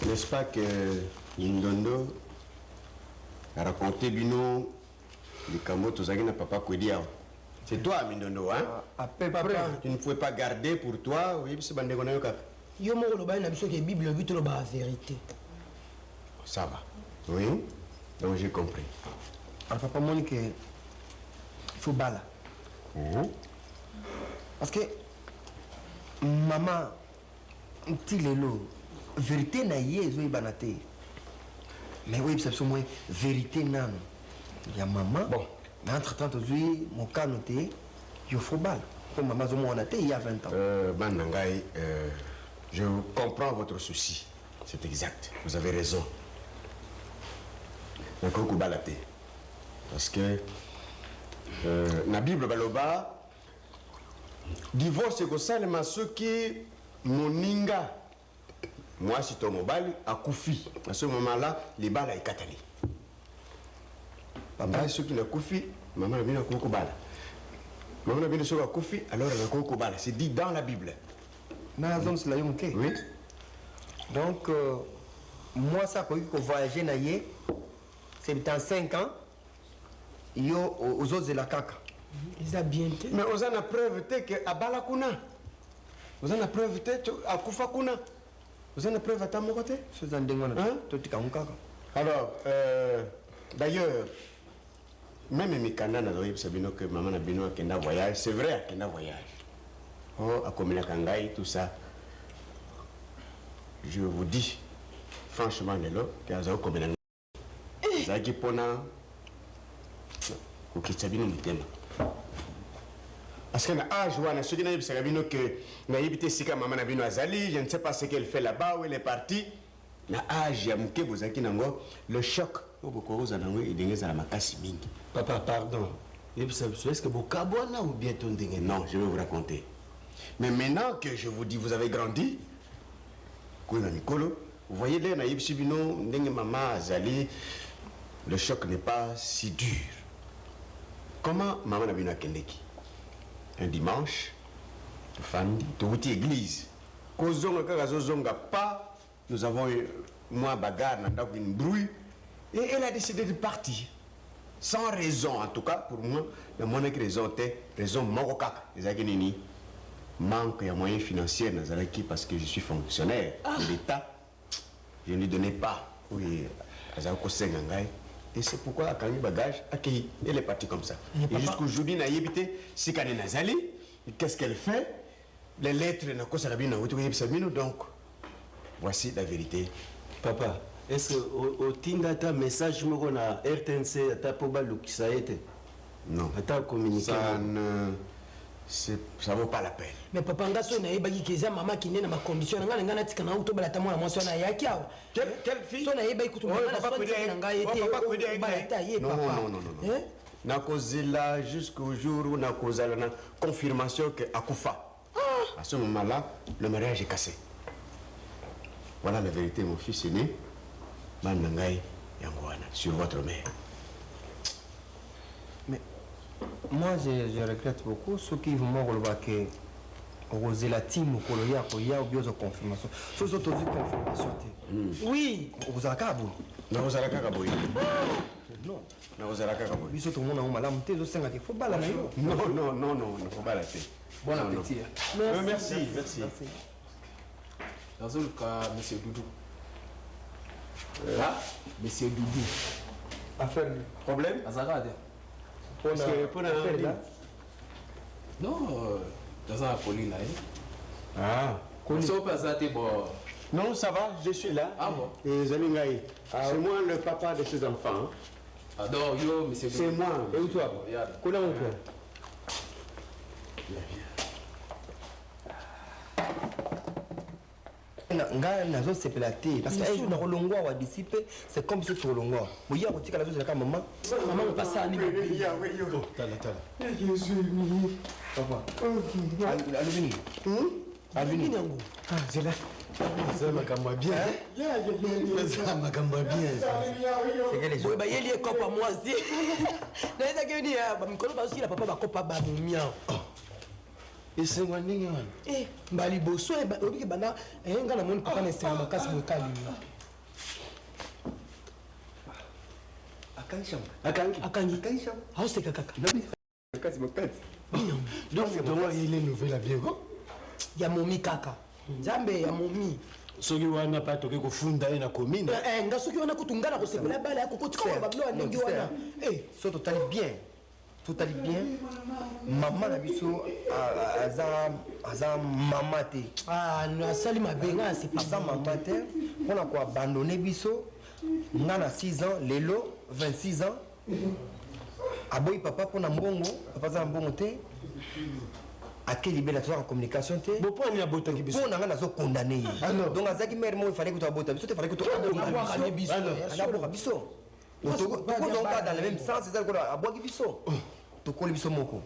N'est-ce pas que Nindondo a raconté Bino le Kambo Tozagi na papa Kwedia? C'est toi, Mindondo, hein?
À peu près.
Tu ne pouvais pas garder pour toi, oui, c'est Bandegona Yoka.
yo moko lobai na biso ke bible obi toloba vérité
Ça va. Oui, donc j'ai compris.
Alors papa Monique, il faut bala. Parce que maman, petit lelo, vérité na ye zo ibanate. Mais oui, c'est moins vérité nan. Il y a maman. Bon, mais entre-temps, tu mon cas noté, il faut bala. Comme maman zo mon il y a 20 ans.
Banangai, je comprends votre souci. C'est exact. Vous avez raison. Nakoko balate. Parce que na Bible baloba divorce c'est ça ceux qui moninga moi si ton mobile a koufi à ce moment-là les balles est katali papa ceux qui n'a koufi maman a bien koko bala maman a bien ceux qui a koufi alors elle a koko bala c'est dit dans la Bible
Na zone c'est la yonke.
oui
donc moi ça quand je voyager na ye c'est dans 5 ans yo aux autres de la caca.
ils a bien te
mais on a preuve que abala kuna on a preuve que akufa kuna on a preuve à ta côté. Alors d'ailleurs même Mikanda na doyi sabino que maman na bino kenda voyage c'est vrai kenda voyage oh akomela kangai tout ça je vous dis franchement lelo que azo komela zaki pona ukichabino mutema parce que na âge wana ceux qui na yebisaka bino que na yebite sika maman na bino azali je ne sais pas ce qu'elle fait là-bas où elle est partie na âge ya muke bozaki nango le choc obokoza nango edengeza la makasi mingi.
Papa, pardon. Est-ce que vous cabona ou bien ton dingue?
Non, je vais vous raconter. Mais maintenant que je vous dis, vous avez grandi, vous voyez là, naïb sibino, ndenge maman azali, le choc n'est pas si dur. Comment maman n'a bien kendeki? Un dimanche, de famille, de outil église. Kozonga kagazozonga pas, nous avons eu, moi bagarre, une brouille, et elle a décidé de partir. Sans raison, en tout cas, pour moi, la monnaie raison était raison morokak, les aguenini. manque de moyens financiers dans l'équipe parce que je suis fonctionnaire de l'État. Je ne lui donnais pas. Oui, et c'est pourquoi quand il bagage, elle est partie comme ça. Et jusqu'aujourd'hui, il a évité si elle est Nazali, qu'est-ce qu'elle fait? Les lettres, donc voici la vérité.
Papa, est-ce que au Tindata message na RTNC ata poba lukisa été?
Non.
Ata communiquer.
Ça vaut pas la peine.
Mais papa ngaso na yebaki keza maman qui n'est na ma condition nga nga natika na auto bala tamona mwasi na yaki awa.
Quelle fille?
So na yebaki kutu mama na so nga yete.
Non. Na kozela jusqu'au jour où na kozala na confirmation que akufa. À ce moment-là, le mariage est cassé. Voilà la vérité, mon fils aîné. Manangai Yangwana, sur votre mère.
Mais moi, je regrette beaucoup ceux qui vont remarquer que la team ou qu'il y a bien de confirmation. Ceux qui ont dit confirmation. Oui. Vous avez un
Non, vous avez un cabo.
Non.
Non, vous avez un cabo.
Ils sont tout le monde en malade. Il faut pas la
Non, il ne faut pas la faire.
Bon appétit.
Merci.
Dans le cas, monsieur Doudou. Là, monsieur Doudou.
Affaire.
Problème?
Azagade.
Pour la affaire là.
Non, dans un colis là.
Ah. Non, ça va, je suis là.
Ah bon?
Et Zalingaï, c'est moi le papa de ces enfants.
Ah non, yo, monsieur Doudou.
C'est moi.
Et où toi? Comment on fait? Nga nazo sepela te parce que un jour na kolongwa wa disciple c'est comme si tu kolongwa boya kotika la chose la maman
Maman pas ça ni bébé.
Tala.
papa alvini alvini
Yango.
Ah, c'est là. C'est ma caméra bien. C'est ma caméra bien.
c'est que les
Boy ba yeli e kopa mwasi. Na eza ke ni ba mikolo ba aussi la papa ba kopa ba mumia.
Et c'est moi n'ai rien.
Eh, mbali boso e ba obi ke bana nga na moni papa na sema makasi bokali. Akangi. Hausse kaka.
Donc, il est nouvelle à bien.
Ya momi kaka. Nzambe ya momi.
Soki wana pa toke kofunda ye na commune.
Nga soki wana kutunga na kosepela bala yako kotika ba bilo ndenge wana. Eh,
so tout allait bien maman na biso aza mama te
asali mabenga c'est pas
aza mama te mpona koabandone biso nga na 6 ans lelo 26 ans aboyi papa mpona mbongo papa aza na mbongo te ake libela tozaka communication te
Boponi abotaki biso.
mpo na nga nazokondane ye donc azalaki mare moko efalaki to abota biso te efalaki to aboka biso tokozonga dans le même sens eza lokola abwaki biso tokoli biso moko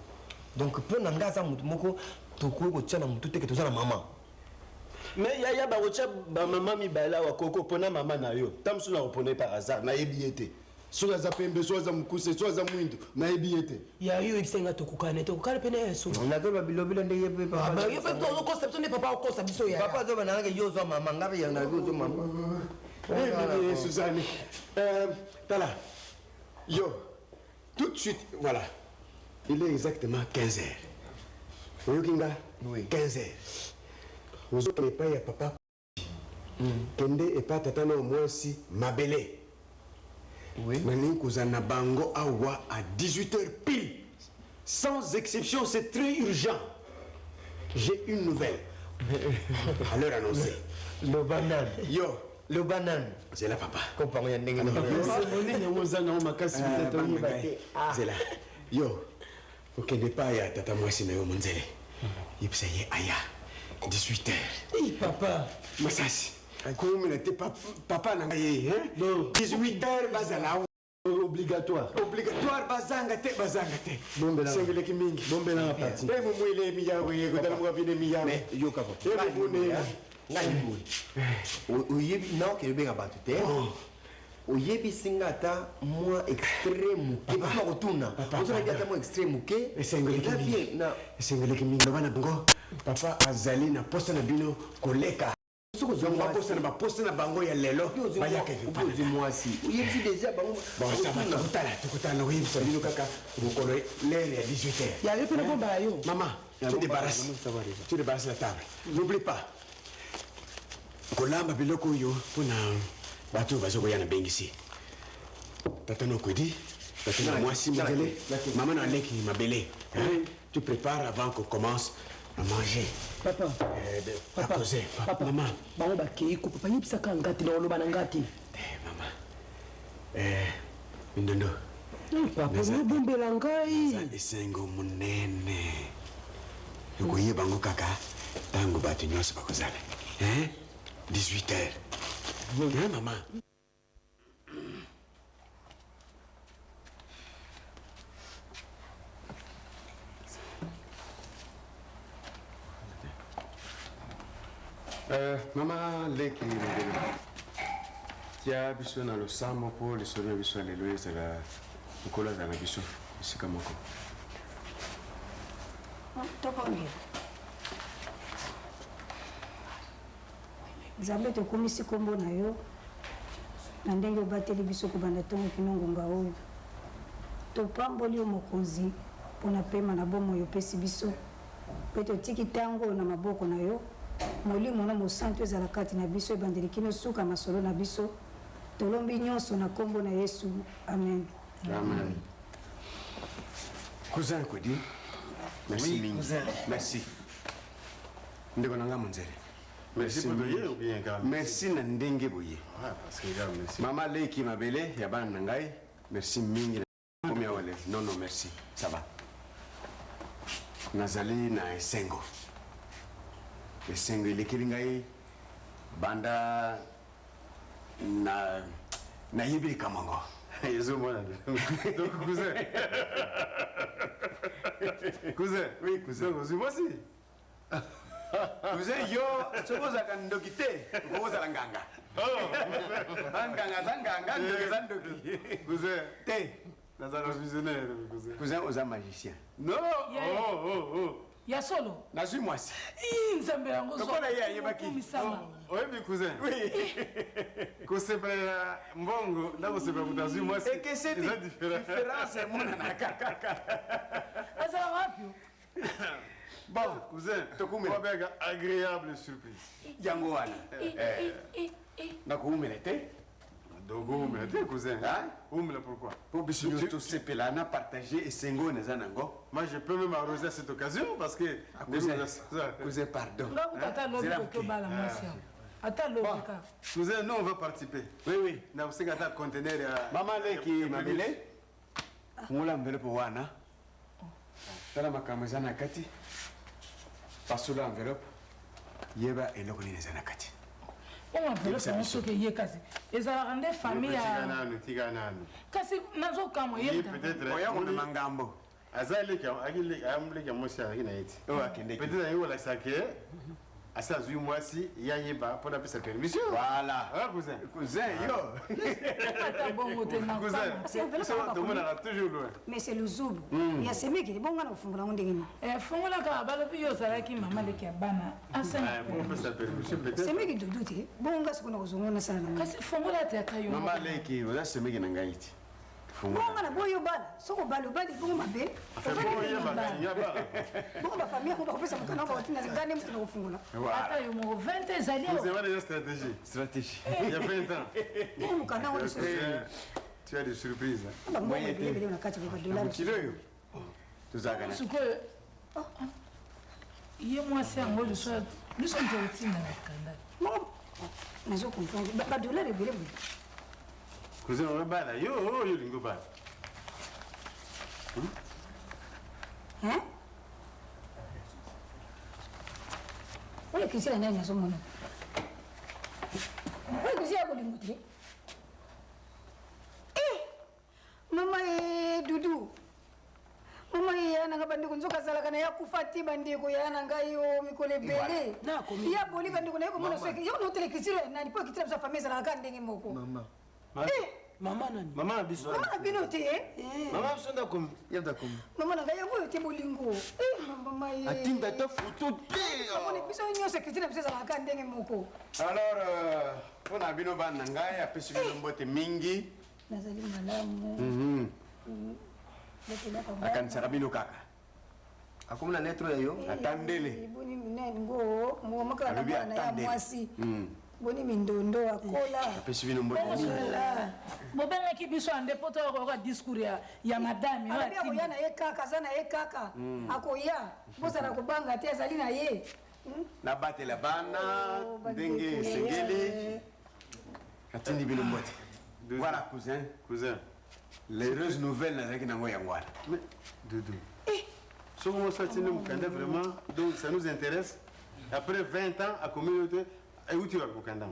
donc mpo na nga aza motu moko tokoki kotia na motu teke toza na mama
Mais ya ba ocha ba mama mibala wa koko pona mama na yo. Tamsu na opone par hasard na yebi ete. Soki aza pembe, so aza mukuse, so aza mwindu na yebi ete.
ya yo ebisenga tokukane pene yeso
nazoba bilobilo ndenge ye
ba yo pe to conception ne papa okosa biso ya
papa azoba nangaka yo ozwa mama ngabe yanga yo ozwa mama
Suzanne. Tala. Yo. Tout de suite, voilà. Il est exactement 15 heures. Vous voyez,
oui.
15 heures. Vous n'avez pas ya papa. Kende et pas tatana au moins si mabele.
oui
Nani kozana bango awa à 18 heures pile. Sans exception, c'est très urgent. J'ai une nouvelle. À l'heure annoncée.
le banane
Yo.
le banane
C'est là, papa.
kompango ya ndenge
C'est là. Yo. Ok, n'est pas ya tata moi si na yo monzele. Yipsa ye aya. 18 heures.
eh papa
Masasi. Comme n'était pas papa n'a gagné, hein? Non. 18 heures bazala.
Obligatoire.
Obligatoire bazanga te.
Bombe na.
Sengele kimingi.
Bombe na parti.
Dai mu mwile miyago ye godala mu vine miyago.
mais yo kako
Ebe bune.
oyebi na okebenga bato te oyebisi nga ata mwa extrait moke basima kotuna ozonayebi ata mwa extrait moke eza bien na
Sengele kimingi bana bongo. Papa azali na poste na bino koleka. baposte na bango ya lelo bayaka
okozi mwasi oyebi déjà bango
bon ça va tokutana oyebisa bino kaka mokolo l'heure ya 18h
ya yo mpe nakombala yo
maman tu débarrasses la table n'oublie pas kolamba biloko oyo mpona bato bazokoya na bengisi tata nokwedi tata na mwasi mondele maman na leki mabele tu prépares avant qu'on commence à manger.
Papa.
Papa. Papa. Maman.
Bango bakei ko papa yebisaka ngati na oloba na ngati.
Maman. Mindondo.
Papa, nobombela ngai.
Esengo munene. Yokoye bango kaka tango bato nyonso bakozala. 18h. Maman. Maman leki tia biso na losambo mpo lisolo na biso ya lelo ezala mokolo azala na biso esika moko
tokongela nzambe tokomisi nkombo na yo na ndenge obateli biso kobanda ntongo kino ngonga oyo topamboli yo mokonzi mpona pema na bomoi opesi biso mpe totiki ntango oyo na maboko na yo molimo na mosantu ezala kati na biso ebandeli kino suka masolo na biso tolombi nyonso na nkombo na yesu amen.
Amen. Cousin Kwedi, merci mingi. Merci. Ndeko nanga monzele.
Merci pour boye ou bien quand même.
Merci na ndenge boye.
Ah parce que là merci.
Maman leki mabele ya bana ngai. Merci mingi. Combien wale? Non non merci. Ça va. Nazali na esengo. Esengo ilekeli ngai banda na yibili kamango.
Yezo mwana. Donc cousin. Cousin, oui cousin. Donc moi aussi.
Cousin yo chokozaka ndoki te okozala nganga. Nganga zanganga ndoki za ndoki.
Cousin
te
nazala visionnaire cousin.
Cousin oza magicien.
Non. Oh.
Ya solo.
Na suis moi.
Nzambe yango zo.
Kola ya yebaki.
Oui, mais cousin. Oui. Kosepela mbongo, na kosepela kutazu moi.
Et que c'est différence mona na kaka.
Asa wapi?
Bon, cousin, tokumela. Kwa agréable surprise.
Jango wana. Na kuumela te.
Dogo umela te cousin. Hein? Umela pourquoi?
Pour biso to sepela na partager esengo na zanango.
Moi je peux même arroser à cette occasion parce que
cousin pardon.
Tata lobi ko bala mwasi. Ata lobi ka.
Cousin, nous on va participer.
Oui.
Na usika ta conteneur ya
Maman leki mabele. Ngula mbele po wana. Tala makambo zana kati. Pasula enveloppe. Yeba eloko ni zana kati.
On enveloppe on soke ye kasi. Ezala nde famille ya.
Tika nanu.
Kasi nazo kamo ye.
Peut-être
oya on mangambo.
Azali akile amule ya mosi akina yeti. Peut-être ayo la sake. Asa zui mwasi ya yeba pour appeler sa permission.
Voilà.
Ah cousin.
Cousin yo.
Cousin. Tout le monde a toujours loin.
Mais c'est le zoub. Il y a ces mecs qui bon ngana fungula ngondengeni.
Fungula ka balo biyo saraki mama leki bana. Asa.
Pour appeler sa permission peut-être.
Ces mecs qui doutent bon ngasi kuna kuzungona sana.
Kasi fungula te atayo.
Mama leki oza semeki na ngaiti.
Bon ngana boyo bala. Soko balo bali bon mabe. Bon ba famille ko ba pesa mukana ba tina ngane mutuna kufungula.
Atayo mo 20 zali.
Vous avez déjà stratégie. Il y a 20 ans.
Bon mukana wala
tu as des surprises.
Moi yebi na kati ba dollar.
Kilo yo. Tuzaka na.
Suko. Ye mwasi yango le soir. Nous sommes au na kanda.
Non. Nazo comprendre. Ba dollar ebele bo.
Cousin, on va bala. Yo, lingo bala.
Hein? Oye, que c'est la nana, son mono. Oye, que c'est à vous montrer. Maman Doudou. Maman yana ngabandi kunzoka sala kana ya kufati bandiko yana ngayo mikole bele. Ya boli bandiko na yako mono sweke. Yo no tele kisiro nani po kitira sa famille sala ka ndenge moko.
Mama.
Mama nani?
Mama biso.
Mama binote.
Mama sonda komi. Yabda komi.
Mama na ngayo oyo te bolingo mama ye
atinda ta photo te
amoni biso nyonso ekritie na biso ezalaka ndenge moko
alors mpona bino bana na ngai apesi bino mbote mingi
nazali malamu
akanisaka bino kaka
akomona lettre ya yo
atandele
boni minene ngo mokamaka na mwana ya mwasi boni mindondo akola
apesi bino mbote
bobengaki biso ande po toyokoyoka discours ya madame
akoya na ye kaka aza na ye kaka akoya bosala kobanga te azali na ye
nabatela bana ndenge esengeli atindi bino mbote voilà cousin l'heureuse nouvelle nazalaki nango yango wana
Doudou. Ce que ça tient Mukanda vraiment, donc ça nous intéresse. Après 20 ans à communauté, et où tu vas Mukanda?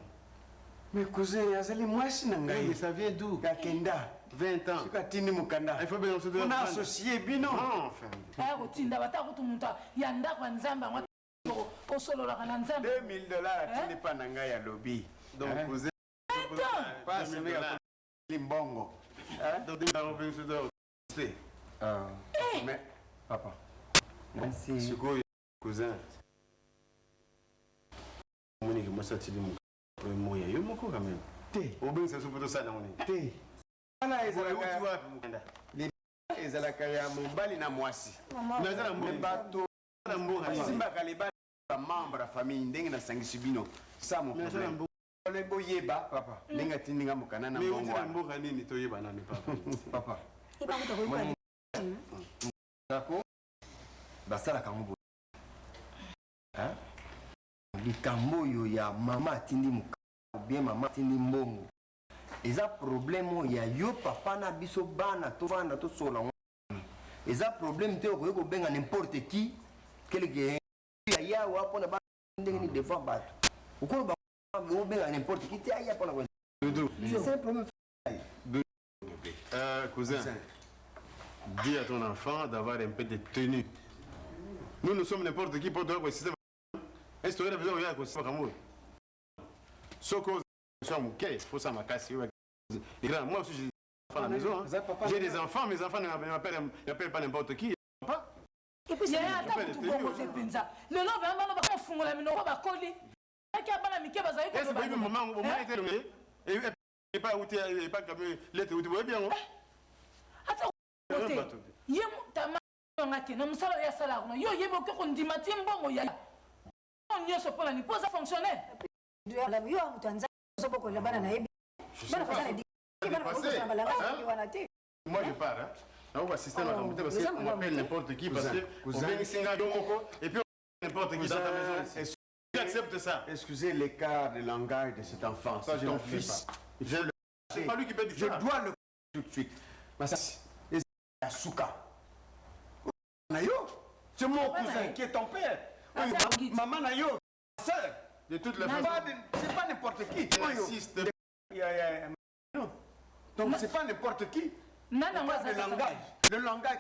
Mais cousin, azali mwasi na ngai.
Mais ça vient d'où?
Kakenda.
20 ans.
Soka tindi Mukanda.
Il faut bien se
on a associé bino.
Non, enfin.
aya kotinda bata kutu mutu ya ndako ya nzambe yango osololaka na nzambe
$2000 atindi pa na ngai ya lobby.
Donc cousin,
pas semaine ya limbongo.
donc tu vas revenir sur le
Mais
papa merci
sikoyo cousin. Monique, moi ça tient mon moyen. Yo moko quand même.
te
Au bien ça se peut ça na moni.
te wana
Où tu
ezalaka
vas Mukanda?
ezalaka ya mobali na mwasi
Naza na
me
mbongo.
bato
Na mbongo.
basimbaka libala bamembre ya famille ndenge nasangisi bino sa mo
Naza na
problème
mbongo.
ole boyeba papa ndenge atindinga mokanda na
Mais
mbongo
où tu vas
wana
mbongo nini toyeba nani papa?
papa
ibakuta koyeba
dako basalaka yango boye likambo oyo ya mama atindi mokanda bien mama atindi mbongo eza problème oyo ya yo papa na biso bana tovanda tosola yango eza problème te okoki kobenga n'importe qui keleke ya yawa mpona ba ndenge ni devant bato okolo obenga n'importe qui te aya mpona c'est un problème
Cousin, dis à ton enfant d'avoir un peu de tenue. Nous sommes n'importe qui pour toi, c'est est-ce que tu as besoin de quoi c'est comme ce que il faut ça ma casse. Moi aussi j'ai des enfants à la maison. J'ai des enfants, mes enfants ne m'appellent pas n'importe qui. Pas.
et puis yaya ata kutu bongo te mpenza lelo bana bakofungola minoko bakoli aki abana mike bazali
Est-ce que maman était le et pas où tu es pas comme l'être où tu vois bien.
ata kote ye tama ngaki na musala ya sala kuna yo yebo ke kondima ti mbongo ya nyonso mpona ni posa fonctionnaire
yo mutu anza ozobokolela bana na ye bana baza na bana bakosala balanga wana te
Moi je pars. On va assister à la communauté parce qu'on m'appelle n'importe qui parce que on vient ici et puis n'importe qui dans ta maison ici. Tu acceptes ça?
excusez l'écart de langage de cet enfant
Ça,
c'est
je
ton
ne fais
fils
C'est pas lui qui peut dire
je
ça.
dois le tout de suite Masasi Asuka Nayo c'est mon cousin qui est ton père maman Nayo sœur
De toutes les
c'est
façons.
pas n'importe qui
Insiste.
non donc c'est pas n'importe qui
nana ngo
le langage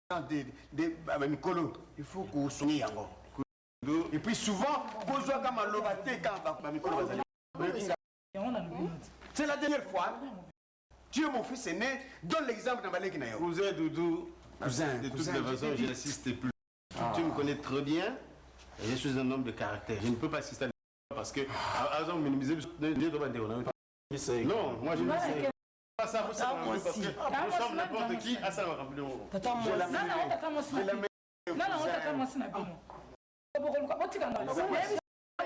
quand de Mikolo il faut qu'on sounie yango et puis souvent kozwa kama loba te quand ba Mikolo bazali c'est la dernière fois tu es mon fils aîné donne l'exemple dans Baleki Nayo
Cousin Doudou,
cousin
de toutes les façons, je n'insiste plus. Tu me connais très bien. Et je suis un homme de caractère. Je ne peux pas assister à parce que, avant de minimiser, non, moi je ne sais pas ça. Parce que nous sommes n'importe qui. À ça, on va remplir le mot.
nana ngo tata mwasi na bino nana ngo tata mwasi na bino obokoluka botikanga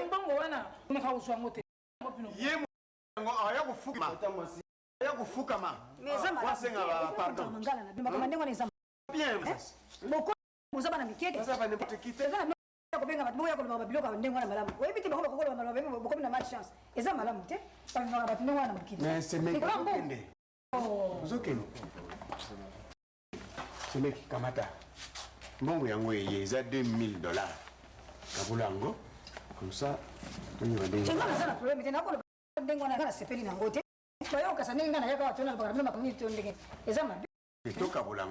mbongo wana unaka uzwa ngo te
ye mo aya kufukama
mais eza
wasenga pardon
mangala na bima kama ndenge wana eza
bien
boko moza bana mikete
ça va n'importe qui
eza na kobenga bato boya koloba babiloko ndenge wana malamu oyebi te bango bakoloba malamu bokomi na malchance eza malamu te babimaka bato ndenge wana mokili
mais c'est mec ozokende c'est mec kamata mbongo yango eye eza $2000 kabula yango comme ça
chenga na problème te nakoloba ndenge wana kana sepeli nango te bayokasa ndenge nga nayaka bato na bakala bino makamini to ndenge eza mabe
tokabula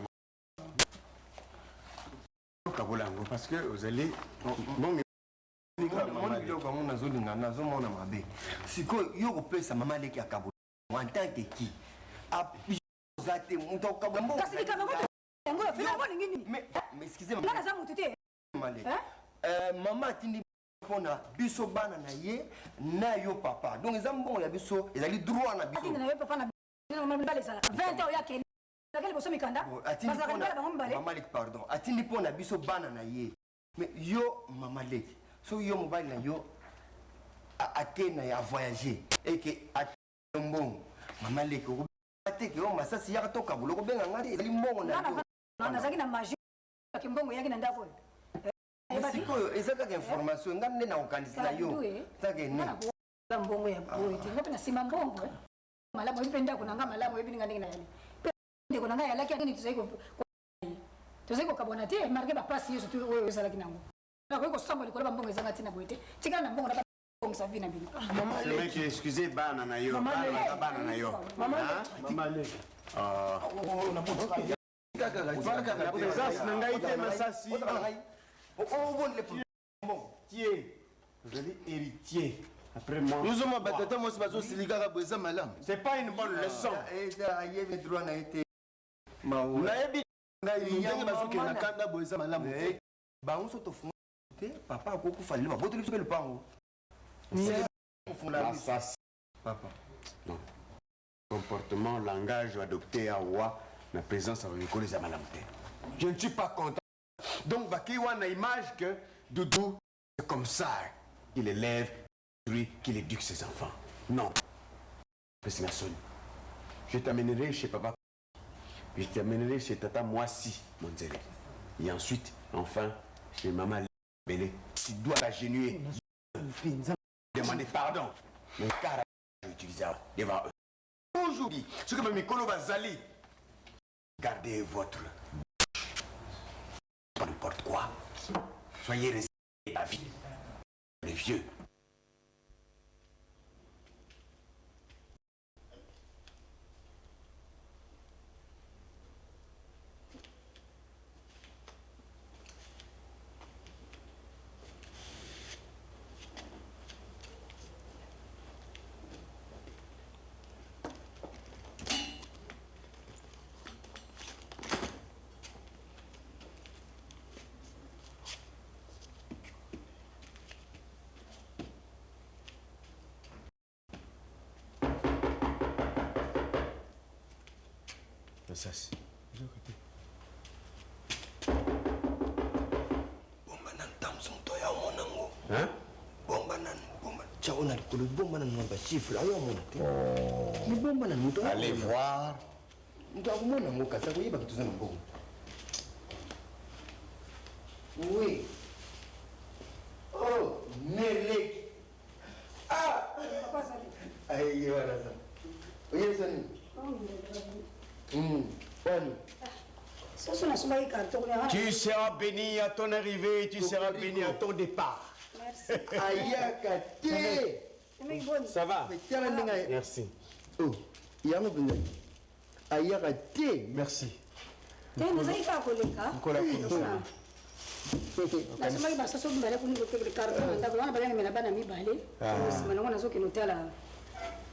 yango parce que ozali mbongo
moni biloko yango nazolinga nazomona mabe sikoyo yo kopesa mama leki akabula en tant que qui oza te moto akabula
kasi likambo yango fela ngo ningi nini
Mais excusez-moi.
Nga naza mutu te.
Maman atindi pona biso bana na ye na yo papa. Donc eza mbongo ya biso ezali droit na biso.
Atindi na yo papa na biso na mbala ezala. 20 ans ya kende. Lakini boso mikanda.
Maman Lek pardon. Atindi pona biso bana na ye. Mais yo Maman Lek. So yo mobile na yo akena ya voyager et que mbongo Maman Lek ko bateke yo masasi ya toka buloko benga ngari ezali mbongo na yo.
Na nazaki na magie ya mbongo yaki na ndako.
Sikoyo ezaka information ngane na okanisi na yo. Take ni.
Na mbongo ya boy. Ngope na sima mbongo. Malamu ipenda kuna ngama malamu ibi ngane na yani. Pende kuna ngaya laki ngini tuzaiko kabona te marke ba passe yeso tu wewe ezala kinango. Na kwa samba likola mbongo ezanga tina boite. Tikana na mbongo na comme ça vient na bino.
Maman le mec excusez bana na yo. Bana na yo.
Maman le.
On a pas
la présence na ngai te masasi.
Bon les bon.
Tiens. Vous allez héritier. Après moi.
Nous sommes batata moi c'est silika boza malam.
C'est pas une bonne leçon.
Et mes droits n'a été Mao.
Na ebi na yenge bazuki na kanda boza malam.
Ba on soto fuma te papa ko ku fali ba boto le pango.
Papa. Non. Comportement, langage adopté à Wa, la présence avec Nicolas Zamalamte. Je ne suis pas content. Donc, Bakiwa n'a image que Doudou, c'est comme ça qu'il élève, qu'il éduque ses enfants. Non. Je t'amènerai chez papa. Je t'amènerai chez Tata Moissi, Monzele. Et ensuite, enfin, chez Maman Bélé. Tu dois t'agenouiller. Demander pardon. Mais car je vais utiliser devant eux. Aujourd'hui, ce que Mikolo Bazali, gardez votre bouche. Pas n'importe quoi. Soyez restés la vie. Les vieux. Ça c'est.
Bomba nan tamson to ya monango.
Hein?
Bomba nan bomba. Chaona le bomba nan ngamba chiffre ayo monate. Ni bomba nan muto.
Allez voir.
Ndo akumona ngoka sa kuyiba kituza mbongo. Oui. Oh, Melek. Ah!
Papa Zali.
Aïe, voilà ça. Oui, ça ni.
Tu seras béni à ton arrivée, tu seras béni à ton départ.
Merci.
Ça va? Merci.
Oh,
merci.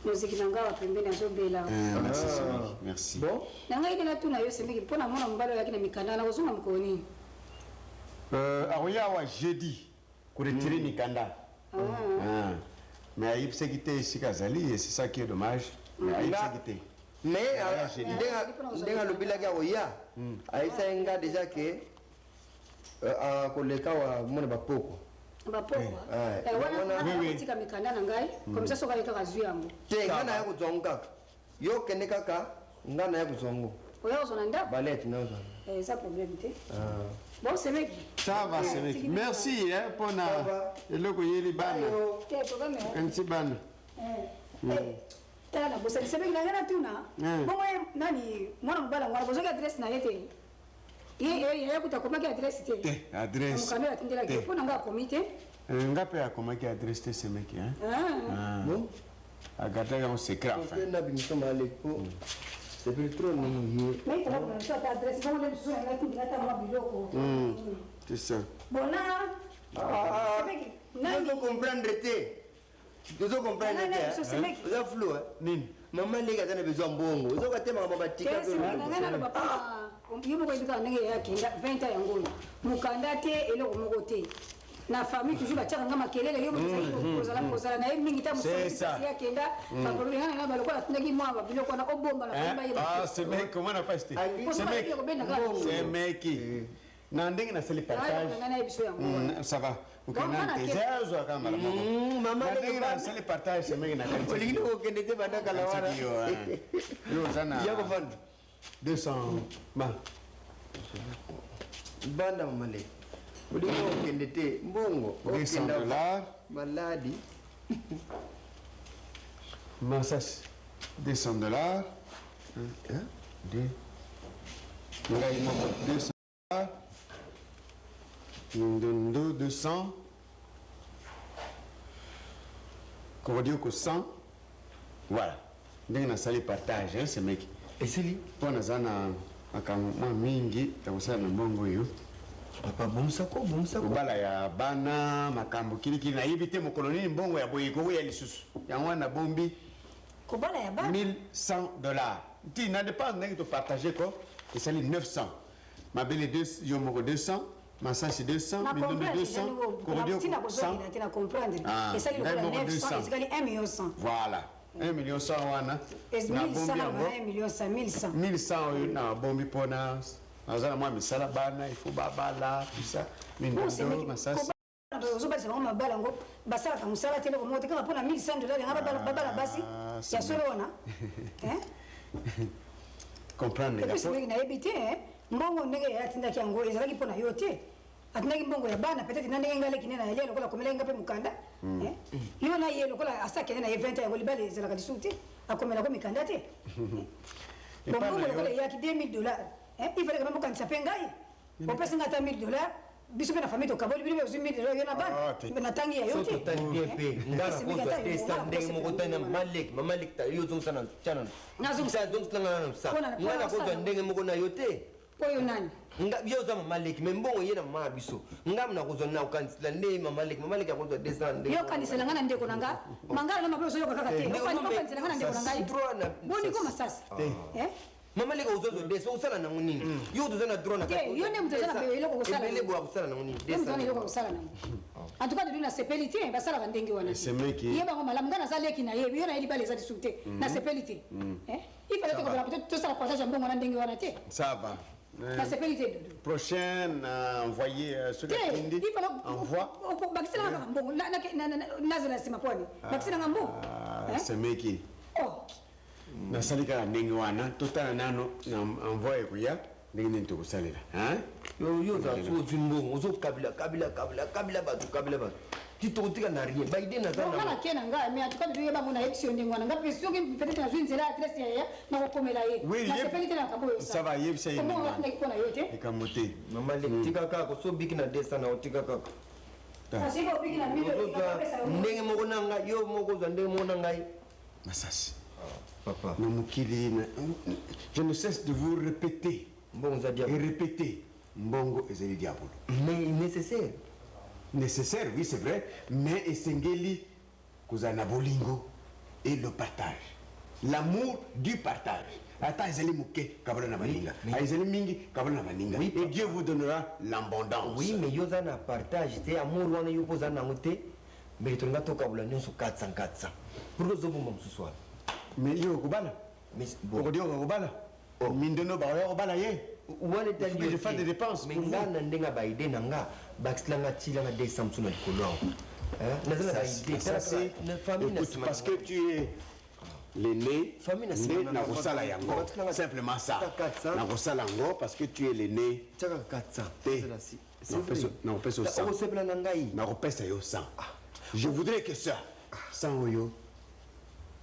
Muziki nangawa pembeni azobela.
Merci.
Bon.
Nangai tena tuna yo sembiki pona mwana mbalo yake na mikanda na kozunga mkoni.
Aroya wa jeudi pour retirer Mikanda. Mais Aïb s'est quitté ici Kazali et c'est ça qui est dommage. Mais Aïb s'est quitté.
Mais ndenga lobila kia oya. Aïsa enga déjà que koleka wa mwana bapoko.
Bapoko. Wana tika mikanda na ngai comme ça soka leka kazu yango.
Te ngana ya kuzonga. Yo kende kaka ngana ya kuzongo.
Oya uzona nda?
Balette na uzona.
Ça problème te. Bon c'est mec.
Ça va c'est mec. Merci hein pour na eloko yeli bana.
Te problème.
Un petit bana.
Tala bosa c'est mec na ngana tuna. Bon nani mwana mbala ngwana bozoka adresse na yete. Ye kutakomaki adresse te.
Adresse.
Mukamera tindela ke pona nga komite.
Ngape akomaki adresse te ce mec hein. Bon. Agata un secret enfin.
C'est plus trop non.
Mais tu as ça adresse bon le sou na ki ngata mwa biloko.
C'est ça.
Bon là.
Nani comprendre te. Tu dois comprendre te. C'est flou hein.
Nini?
Maman les gars ont besoin bongo. Ils ont gâté maman batika.
Qu'est-ce que ngana papa yo moko ebika ndenge ya kenda 20 ans yango mukanda te eloko moko te na famille toujours batiaka nga makelele yo kozala na ye mingi ta ya kenda baproblème ngana na baloko atundaki mwa babiloko wana obomba na famille
Ah, ce mec, comment on a pas acheté? C'est mec. Na ndenge na sali partage. Ça va. Ok, na tezazo kama la moko. Mama ndenge na sali partage, c'est mec na kali.
Olingi ko kende te banda kala wana.
Yo sana.
Yako fund
200 ma.
Banda mamale. Olingi ko kende te mbongo.
$200.
Maladi.
Massage. $200. Hein? 2. Ngai moko $200. 200. Qu'on va dire que 100. Voilà. Ndenge na sali partage, hein, ce mec.
Et c'est lui.
Pour nazana akamwa mingi takusala na mbongo yo.
Papa bomsako.
Bala ya bana makambo kilikili na yibite mokolo nini mbongo ya boyiko ya lisusu. Yango na bombi.
Kobala ya bana
$1100. Ti na dépense ndenge to partager ko. Et ça 900. Ma belle 2 yo moko 200. Massage 200, million de 200, corridor 100.
Ah, et ça, il y a 900, c'est 1 million 100.
Voilà, 1 million 100 wana.
Et 1100, 1 million 100, 1100.
1100, na bombi pona. Azala moi misala bana, il faut babala, tout ça. Mindondo, massage.
ozobalisaka ngo mabala yango basalaka mosala te eloko moko te kaka mpona $1100 yanga babala basi ya solo wana
comprendre
epuisiki nayebi te mbongo ndenge atindaki yango ezalaki mpona yo te atindaki mbongo ya bana peut-être na ndenge ngaleki nde na ye lokola komelaki nga mpe mokanda yo na ye lokola asakende na ye 20 yango libala ezalaka lisusu te akomelako mikanda te bombongo lokola eyaki $2000 ifaleka mamokanisa mpe ngai opesi nga ata $1000 biso mpe na famille tokaboli bino ozwi $1000 yo na bana natangi ya yo te
totali bien mpe nga nakozwa te sa ndenge moko tani mamaleki ta yo ozongisa na chana nazongisilanga na sa nga nakozwa ndenge moko na yo te
oyo nani
yo oza mamaleki me mbongo ye na mama na biso ngam nakozwa na okanisila nde mamaleki akozwa 200 ndenge
yokanisela nga na ndeko na nga mangala na mabe ozoyoka kaka te okanisela nga na ndeko na ngai boniko masasi
mamaleki ozozwa desa osala nango nini yo toza na droit
yo nde moto aza na eloko
ebele boya kosala nango nini
eloko kosala nango en tout cas dedui na sepeli te basalaka ndenge wana ye bango malamu nga naza leki na ye yo na ye libala eza lisusu te na sepeli te ifale tokobela peut-être tosala partage ya mbongo wana ndenge wana te
ça va.
La sécurité.
Prochaine, envoyé sur la Kindi. Envoie. C'est Meki. Na salika ndenge wana totala nano na envoyer kuya ndenge ntoko salela hein
yo za so zimbongo zo kabila batu titotika na rien ba idée na za
na kena nga mais en tout cas de yeba mona action ndenge wana nga pression que peut-être na joindre la adresse ya na ko komela ye na sepelite na kaboyo
ça va yebisa ye
comment on ndeko na yote
ekamote
mama le tika kaka so biki na desa na otika kaka
asibo biki na milo
ndenge moko na nga yo moko za ndenge moko na ngai
masasi
papa
je ne cesse de vous répéter et répéter mbongo ezali diabolo
mais nécessaire
oui c'est vrai mais esengeli kozana bolingo et le partage l'amour du partage ata ezali moke kabala na balinga ezali mingi kabala na balinga et Dieu vous donnera l'abondance
oui mais yo za na partage te amour wana yo poza nango te mais tolinga tokabula nyonso 400 pour que zobomba mosusu wana
mais yo kobala okodio kobala mindono baoya kobala ye
wana etali
je fais des dépenses
mais nga na ndenge baide na nga bakisilanga tilanga 200 msu na likolo awa nazala baide
parce que tu es l'aîné nde nakosala yango simplement ça nakosala yango parce que tu es l'aîné
tiaka 400
nakopesa yo 100
okosepela na ngai
nakopesa yo 100 je voudrais que ça 100 oyo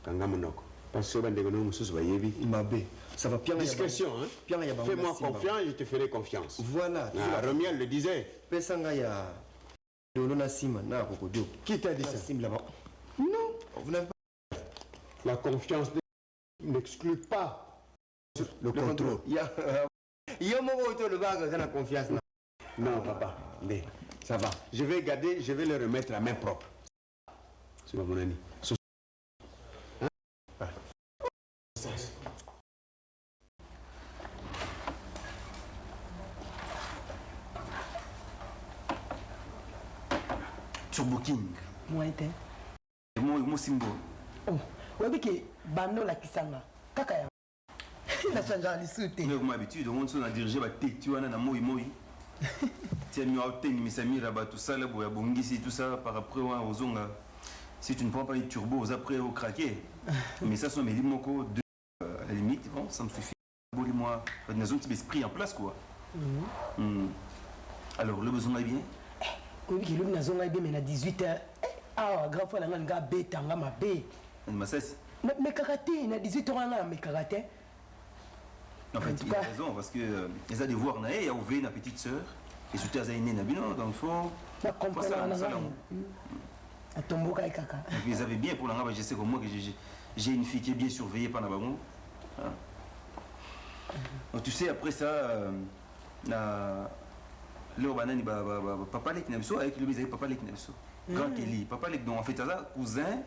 kanga monoko parce que bandeko no mosusu bayebi
mabe ça va bien
discrétion hein fais-moi confiance je te ferai confiance
voilà
Romiel le disait
pesanga ya dolo na sima na kokodio
qui t'a dit ça
sim là-bas
non
vous n'avez pas
la confiance n'exclut pas le contrôle
yo moko to le baga kana confiance
non papa mais ça va je vais garder je vais le remettre à main propre c'est pas mon ami.
Turbo King.
Moi, t'es.
Moi, Simbo.
Oh, ouais, que Bando la Kisanga. Kaka ya. La changera les sous.
Comme habitude, on a dirigé la tête, tu vois, na moi. Tiens, nous avons mis Samira, tout ça, là, Bongisi, tout ça, par après, aux ongas. Si tu ne prends pas les turbos, après, au craquer. Mais ça, sont mes limocos, à la limite, bon, ça me suffit. Moi, on a un petit esprit en place, quoi. Alors, le besoin est bien?
Oui, il y a un bien, mais à 18h. Ah, grand fois, on a un gars bête, on a ma bête. Mais karaté, il y a 18h, on a mes karaté.
En fait, il a raison, parce que les a des voir, il y a ouvert une petite sœur, et surtout, il y a une nabino, donc il faut. Ils avaient bien pour la je sais comme moi que j'ai une fille qui est bien surveillée par la bagon. Donc tu sais, après ça, l'urbanani, papa lek n'aime avec lui, papa lek n'aime ça. Grand Kelly, papa lek, donc en fait, là, cousin,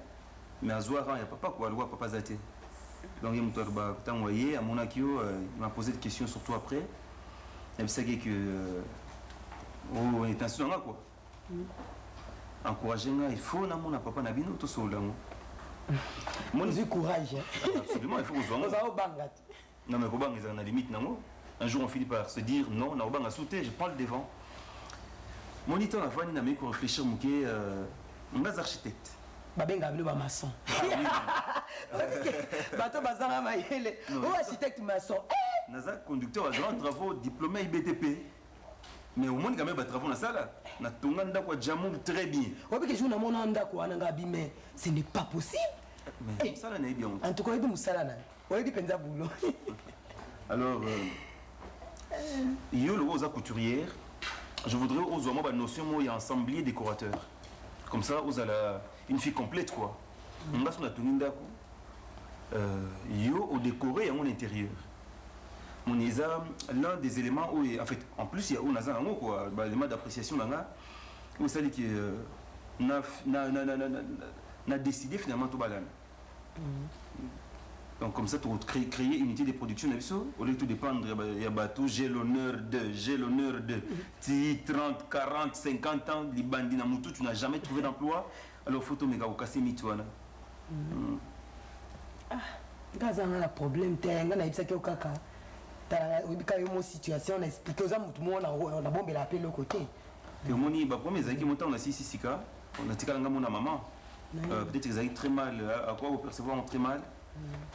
mais à Zoara, il n'y a papa quoi, le papa Zate. Donc il y a mon envoyé à mon akio, il m'a posé des questions surtout après. Il savait que on est en là quoi. Encourager il faut na mon papa na bino tout seul là.
Mon Dieu courage.
Absolument, il faut que non mais Robang ils ont la limite non. Un jour on finit par se dire non, na Robang a sauté, je prends le devant. Mon temps la fois ni na me ko réfléchir mouké on architecte.
Babenga bino ba maçon. Bato bazanga mayele. O architecte maçon.
Naza conducteur à grand travaux diplômé IBTP. Mais au monde quand même travaux dans ça là. Na tonga ndako jamour très bien.
Ouais parce que je na mona ndako ananga bimé, ce n'est pas possible.
Mais ça là n'est bien.
En tout cas, il musala na. Ouais penza boulot.
Alors yo le rosa couturière, je voudrais aux hommes une notion moi il y a ensemblier décorateur. Comme ça vous avez une fille complète quoi. On va sur la tonga ndako. Yo au décoré à mon intérieur. Mon isa l'un des éléments où en fait en plus il y a un azan quoi l'élément d'appréciation là où ça dit que n'a décidé finalement tout balan. Donc comme ça tu créer une unité de production au lieu de tout dépendre il y a bateau j'ai l'honneur de 30 40 50 ans les bandits na mutu tu n'as jamais trouvé d'emploi alors photo méga au casser mitwana.
Gaza a un problème t'es na ibisa ke okaka. Quand il y a une situation, on explique aux gens que tout le monde a bombe la paix de l'autre côté.
Et au moment où on a 6 cas, on a dit que mon maman. Peut-être qu'ils ont très mal. À quoi vous percevez très mal?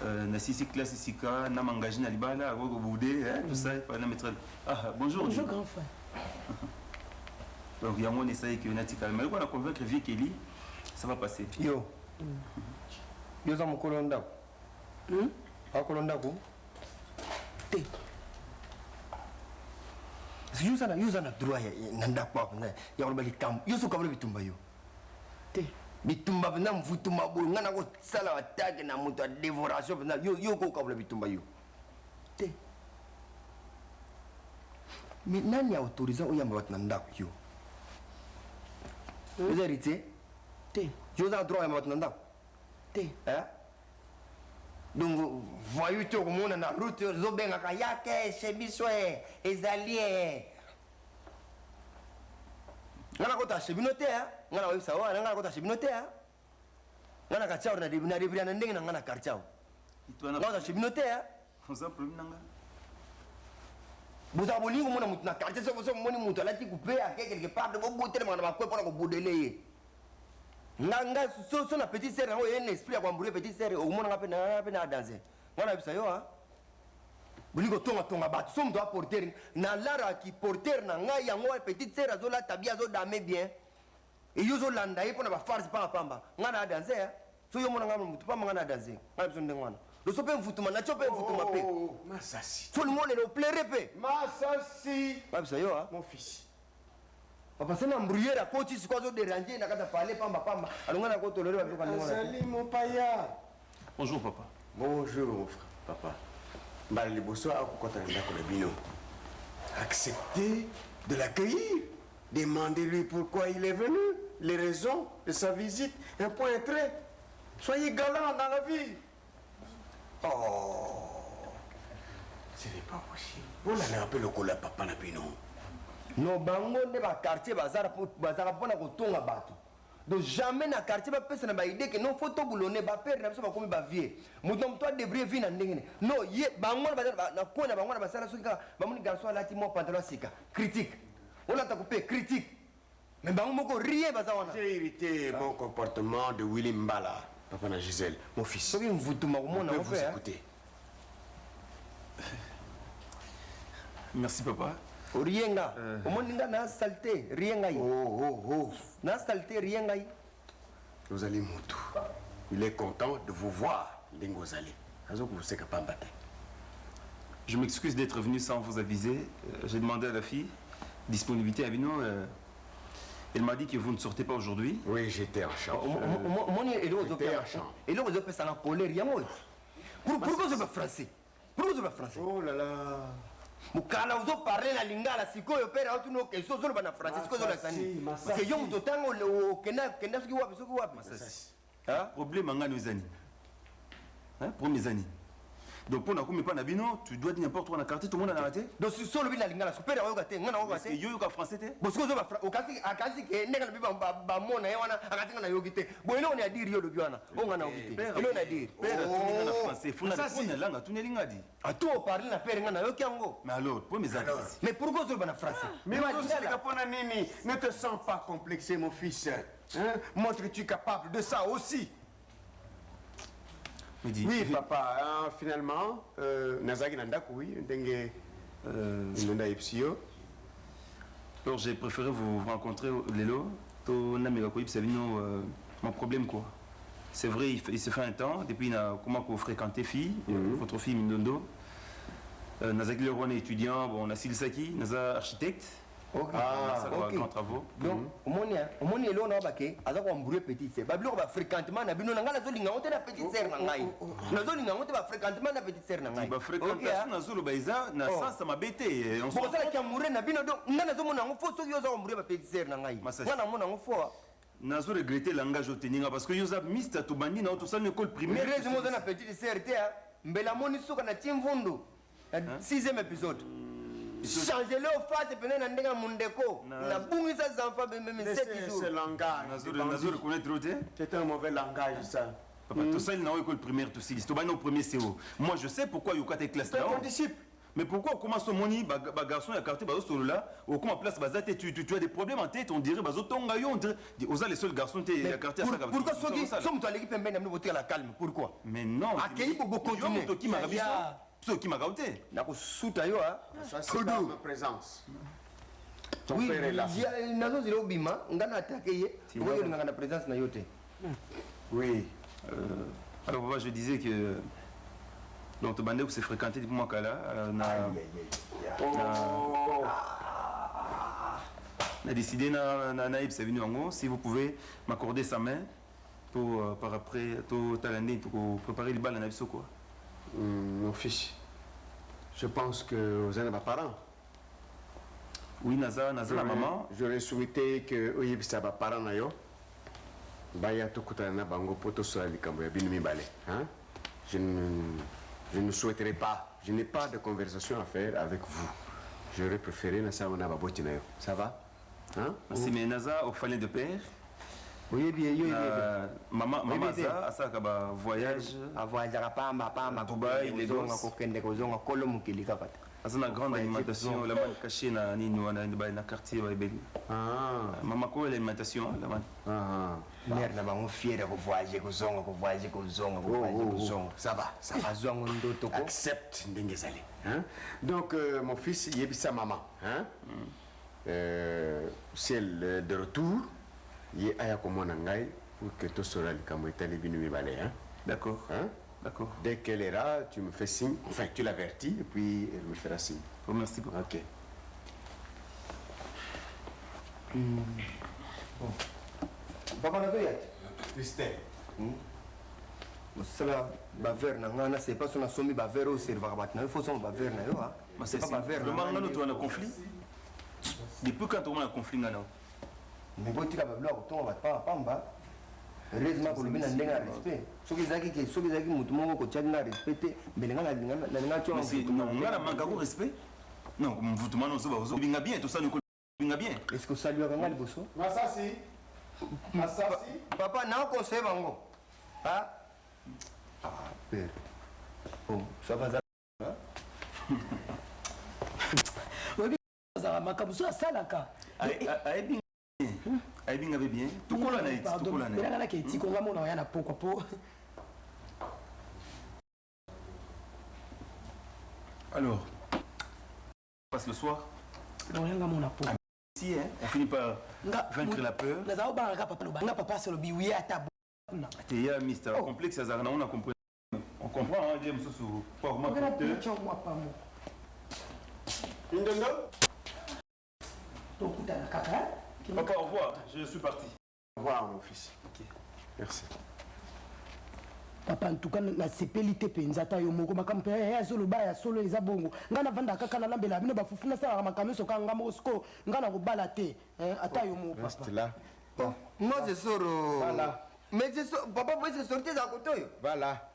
On a 6 classes 6 cas, on a engagé dans l'Ibala, on a boudé, tout ça. Bonjour.
Bonjour grand frère.
Donc il y a un essai qui est calme. Mais on a convaincu Vieux Kelly, ça va passer.
Yo, ça me colonda. Pas colonda quoi? Yuza na droit nanda kwa ya ko bali kam yusu kabule bitumba yo
te
bitumba bana mvutuma bo ngana ko sala attaque na muto dévoration bana yo ko kabule bitumba yo te mais nani a autorisé o yamba wat nanda yo vous héritiez
te
yuza droit yamba wat nanda
te
donc voyou to ko mona na route zo benga ka yake chebiswe ezali ngana ko ta chebinote ngana websa wa ngana ko ta chebinote ngana ka chao na dibina na ndenge ngana ka chao ngana ta chebinote
on ça problème nanga
buza bolingo mona mutu na quartier so moni mutu alati couper à quelque part de boboter ngana ba kwepa ko bodele nanga so na petite sœur ngo yene esprit ya kwambure petite sœur o mona ngape na danser ngana bisa yo buliko tonga batu so mto porter na lara ki porter na ngai yango petite sœur azo la tabia zo dame bien et yo zo landa ye pona ba farce pa pamba ngana danser so yo mona ngama mutu pa ngana danser ngana biso ndengwana lo so pe mfutuma na chope mfutuma pe
Masasi
tout le monde le plaire pe
Masasi
ngana bisa yo
mon fils.
Papa c'est na mbrouillère à côté c'est quoi zo déranger na kata parler pamba alongana ko tolere ba ko ndengwana
Salut mon paya.
Bonjour papa.
Bonjour mon frère papa. Mbali boso akokota ndako na bino. Acceptez de l'accueillir. Demandez-lui pourquoi il est venu, les raisons de sa visite, un point et trait. Soyez galant dans la vie. Oh, ce n'est pas possible. Vous l'avez rappelé le cola papa na bino.
no bango nde ba quartier bazara pona ko tonga bato donc jamais na quartier bapesa na baide ke non faut toboulonner bapere na biso bakomi bavie moto na moto adébrouille vie na ndenge ne non ye bango na kona bango na basala soki kaka bamoni garçon alati mwa pantalon sika critique olata coupe critique mais bango moko rien baza wana.
J'ai irrité mon comportement de Willy Mbala, papa na Gisèle, mon fils.
Soki mvutuma komona
vous écouter.
Merci papa.
Rienga omoni nga na saleté rienga yi na saleté rienga yi
Ozali Moutou, il est content de vous voir, Lingozali.
Je m'excuse d'être venu sans vous aviser. J'ai demandé à la fille disponibilité à Vino. Elle m'a dit que vous ne sortez pas aujourd'hui.
Oui, j'étais en chambre.
J'étais en chambre. Et là, vous avez fait en colère, pourquoi vous êtes français? Pourquoi vous êtes français?
Oh là là.
Mukala vous parlez la lingala siko yo pera auto no ke so zo bana français siko zo la sani. C'est yo muto tango le kena siki wapi.
Hein? Problème ngani uzani. Hein? Premier zani. Donc pour nakomi pas na bino, tu dois dire n'importe quoi na quartier tout le monde a arrêté.
Donc si solo bila lingala so pera yo gate ngana yo gate.
Yo ka français te?
Bosiko zo ba akasi ke ndeka biba ba mona yewana akati ngana yo gite. Boyeno on a dire yo lobiana. On ngana yo gite. Elo na dire.
Pera tu ngana français, funa na langa tu nelinga di.
A to parler na pera ngana yo kiango.
Mais alors, pour mes amis.
Mais pourquoi zo bana français?
Mais nini, ne te sens pas complexé mon fils. Hein? Montre que tu es capable de ça aussi. Oui, papa, hein, finalement, Nazaki Nandaku, oui, Ndenge Nanda Epsio.
Alors j'ai préféré vous rencontrer, Lélo. Mon problème, quoi. C'est vrai, il se fait un temps, depuis comment vous fréquentez fille, votre fille Mindondo. Nazaki Leroy est étudiant, bon, on a Silsaki, Naza architecte.
Ok.
Grand travaux.
Donc, au moins, il on a baqué, avec un bruit petit, c'est pas fréquentement, na bino nangala zo linga onte na petite sœur nangai. Na zo linga onte ba fréquentement na petite sœur nangai.
Ba fréquentation na zo lo baiza na ça m'a bêté.
On ça la kamure na bino donc ngana zo mona ngofo so yo zo mbure ba petite sœur nangai. Ngana mona ngofo.
Na zo regretter langage oteninga parce que yo za mista to bandi na to ça école primaire.
Mais raison na petite sœur te mbela moni soka na timvundu. 6e épisode. Changez-le au face et venez dans le Mundeko. Na bungi ça enfants même 7 jours.
C'est langage.
Nazur connaître route.
C'est un mauvais langage ça.
Papa, tout ça il n'a pas école primaire tout ça. Toi au premier CO. Moi je sais pourquoi il y a 4 classes là. Mais pourquoi on commence au moni ba garçon ya quartier bazo solo là, au comment place bazate tu as des problèmes en tête, on dirait bazo tonga yo, on dirait aux les seuls garçons ya quartier ça.
Pourquoi ceux qui sont à l'équipe même nous voter à la calme? Pourquoi?
Mais non.
À quel pour continuer?
Ce qui m'a gauté.
Nakosuta yo hein.
C'est pas ma présence.
Oui, il y a nazo zilo bima, ngana attaquer ye. Oyo ngana présence na yote.
Oui.
Alors moi je disais que donc tu bandé que c'est fréquenté depuis moi là on a décidé naïb c'est venu en gros si vous pouvez m'accorder sa main pour par après tout l'année pour préparer les balles à Naïbso quoi.
Mon fils, je pense que vous êtes ma parent.
Oui, Naza la maman.
J'aurais souhaité que vous ayez ma parent. Je ne souhaiterais pas. Je n'ai pas de conversation à faire avec vous. J'aurais préféré Nasa Wana Babotinayo. Ça va? Hein?
Merci, mais Naza, au fallait de père.
Oui, bien,
maman, ça, ça, voyage.
À voyage, à
Dubaï, Lagos. C'est une grande alimentation, la manne cachée dans le quartier. Maman, quoi, l'alimentation?
Mère, la maman fière de voyager, ça va,
accepte Ndengezali. Donc, mon fils, il y a sa maman. Si elle est de retour, il y a pour que tout soit là.
D'accord. D'accord.
Dès qu'elle est là, tu me fais signe, enfin tu l'avertis et puis elle me fera signe.
Oh, merci beaucoup.
Ok.
Bon. Papa n'a pas
Christelle.
Cela, baverne, c'est pas son assommé baverne au cerveau. Il faut son baverne.
C'est pas baverne. Le moment où tu as un conflit, depuis quand on a un conflit,
mais quand tu as un conflit, heureusement que le bien n'a respect. Ce qui est que ce qui est que mutumo ko tchana respecté, mais les gars tu
as un manque de respect. Non, comme vous demandez on se va bien tout ça nous bien.
Est-ce que ça lui a gagné le bosso?
Ça si.
Papa, n'a pas conseillé Bango. Ah, père. Oh, ça va ça.
Oui, ça va, comme ça, ça, là, quoi.
Aïbing avait bien. Tout cool, Anaïs. Tout cool, Anaïs.
Mais là, qui est qu'on va rien à pourquoi.
Alors, on passe le soir.
Non, rien à mon apport.
Si, hein, on finit par vaincre la peur.
Papa, c'est le biouillé à ta bouche.
Il y a un mystère complexe, ça on a compris. On comprend, hein, James, sur format porteur. Papa, au revoir, je suis parti.
Au revoir, mon fils.
Ok.
Merci.
Papa, en tout cas, na sepelité penzata yo moko makampe ya solo ba ya solo eza bongo ngana vanda kaka na lambela bino bafufuna sa makameso ka ngamo sko ngana ko balate ata yo moko papa.
Reste là.
Bon, moi je sors.
Voilà.
Mais je sors, papa, moi je sortais à côté.
Voilà.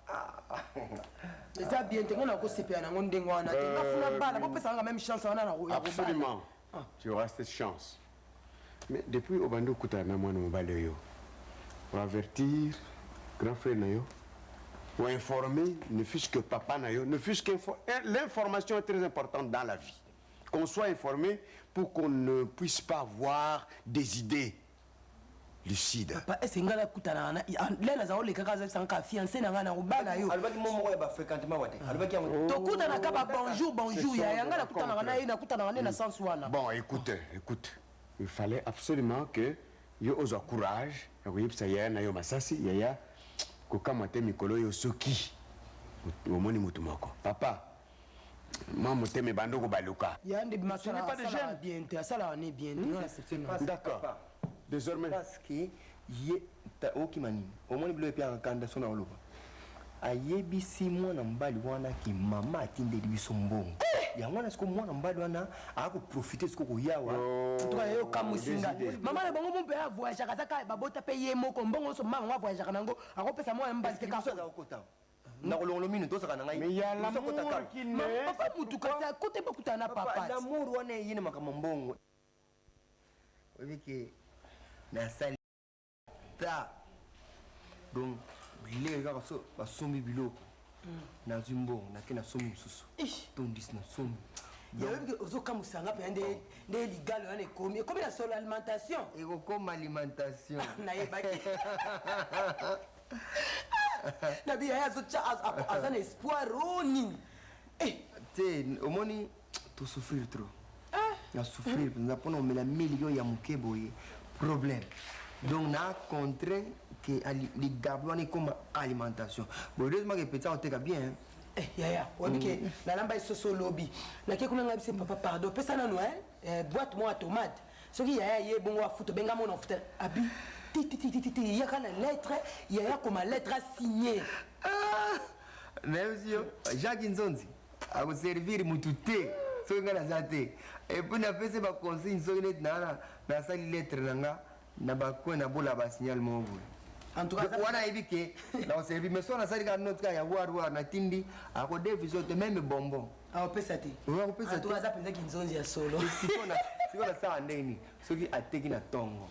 Eza bien te ngona ko sepela na ngonde ngwana te ngafuna bala bo pesa nga même chance wana na ko.
Absolument. Tu auras cette chance. Mais depuis Obando Kuta na mwana mobale yo. Pour avertir grand frère na yo. Pour informer, ne fût-ce que papa Nayo, ne fût-ce que l'information est très importante dans la vie. Qu'on soit informé pour qu'on ne puisse pas avoir des idées lucides.
Papa, est-ce que ngala kutana na lena za ole kaka za sanka fiancé na ngana ubala yo.
Albaki momo ya ba fréquentement wate. Albaki yango.
To kutana kaba bonjour ya ngala kutana na ina kutana na sens wana.
Bon, écoute. Il fallait absolument que yo ozo courage, yo ça y est na yo masasi yaya. Kokamate mikolo yo soki omoni mutu moko papa moi moteme bandoko baluka
yande masala pas de jeune bien te sala ne bien
d'accord désormais
parce que ye ta okimani omoni bilo pia kanda sona oloba ayebisi mwana mbali wana ki mama atindeli biso mbongo yango na siko mwana mbali wana akoprofite siko koyawa
tuka yo kamusinga mama na bango mpe ya voyage kazaka babota pe ye moko mbongo so mama wa voyage kanango akopesa mwana mbali te ka
za okota na kolongo mino to saka na ngai
mais ya l'amour qui ne
papa mutu kasa kote bakutana papa
l'amour wana yine makama mbongo obike na sali ta donc bilei kaka so basombi biloko nazwi mbongo nake nasomi mosusu tondisi nasomi
yayebike ozokamusanga mpenza nde ligalo wana ekomi na solo alimentation
ekokoma alimentation
nayebaki na biya ye aza na espoir o nini
te omoni tosouffrir trop na souffrir mpenza mpona omela milio ya moke boye problème donc na contraint que ligablo wana ekoma alimentation bon heureusement que petit oteka bien
yaya wabike nalamba esoso lobi nake kuna ngai bise papa pardon pesa nanu boîte mo ya tomate soki yaya ye bongo afuta benga mona afuta abi titi yaka na lettre yaya koma lettre signée
même si Jacques Nzonzi akoservir mutu te soki ngai naza te epuis napesi baconsigne soki neti nasali lettre na nga na bakwe na bola basignal moko boye
en tout cas
wana ayebi ke nakoservi mais so nasali kaka note kaka ya war natindi akodeviso te meme bonbon
akopesa te
akopesa te
aza mpenzaki nzonzi ya solo
siko nasala ndeni soki ateki na ntongo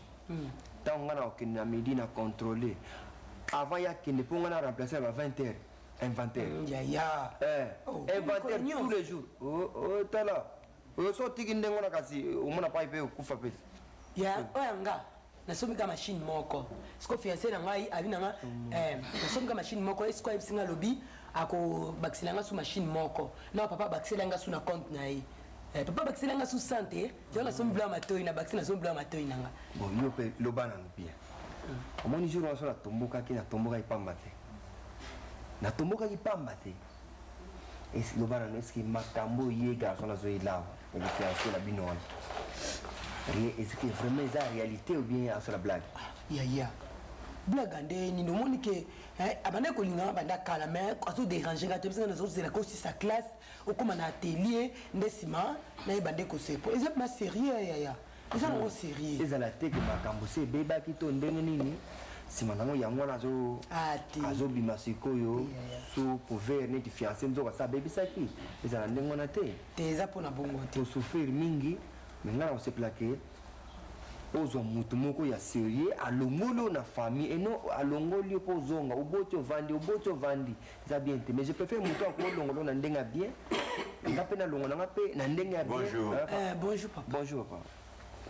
ntango nga na kokende na midi na contrôle avant ya kende mpo nga na remplace na ba 20 heures inventaire inventaire tous les jours tala so otiki ndenge wana kasi omona pai mpe okufa pesi
oya nga nasomi ka machine moko siko fiancé na ngai abi na nga nasomi ka machine moko esiko ayebisi nga lobi akobakisela nga su machine moko na papa bakisela nga su na compte na ye papa bakisela nga su santé yo nasomi bila matoi na bakisi nasomi bila matoi na nga
bon yo mpe loba nanu bien omoni jour wana so natombokaki pamba te natombokaki pamba te loba nanu eske makambo ye garçon nazoyelawa fiancé na bino wana est-ce que vraiment c'est la réalité ou bien c'est la blague?
Ya blague ande ni no moni ke abana ko linga banda kala mais azo déranger ga tebisa na zo zela ko si sa classe au comme na atelier ndesima na bande ko sepo est ma sérieux ya eza no sérieux
eza la teke makambo se beba kito ndenge nini sima nango yango azo bima sikoyo so couvert neti fiancé nzoka sa bebisaki eza na ndenge wana te
eza pona bongo te
to souffrir mingi mais nga na kosepela ke ozwa mutu moko ya sérieux alongoli na famille et non alongoli po zonga oboti ovandi eza bien te mais je préfère mutu akolongolo na ndenge ya bien nga mpe nalongola nga mpe na ndenge ya bien.
Bonjour papa.
Bonjour papa.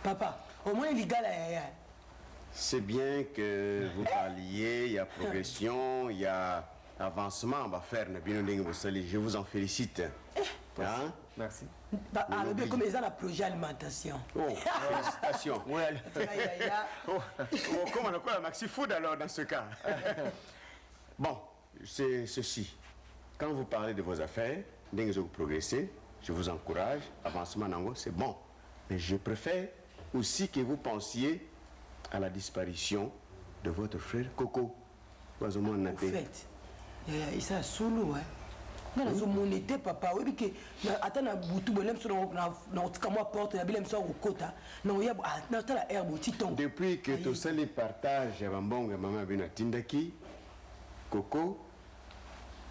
Papa au moins ligala yaya.
C'est bien que vous parliez, il y a progression, il y a avancement, on va faire. Je vous en félicite. Hein?
Merci.
Comme ils ont la projet alimentation.
Oh, félicitations. Comment on a Maxi Food alors dans ce cas? Bon, c'est ceci. Quand vous parlez de vos affaires, dès que vous progressez, je vous encourage. Avancement, c'est bon. Mais je préfère aussi que vous pensiez à la disparition de votre frère Coco.
Au fait, il s'est solo, hein. Nga nazo monete papa webi ke ata na butu bolem so na otika moi porte ya bilem so okota na oya na tala herbe titon.
Depuis que to sali partage bambonga mama bina tindaki Coco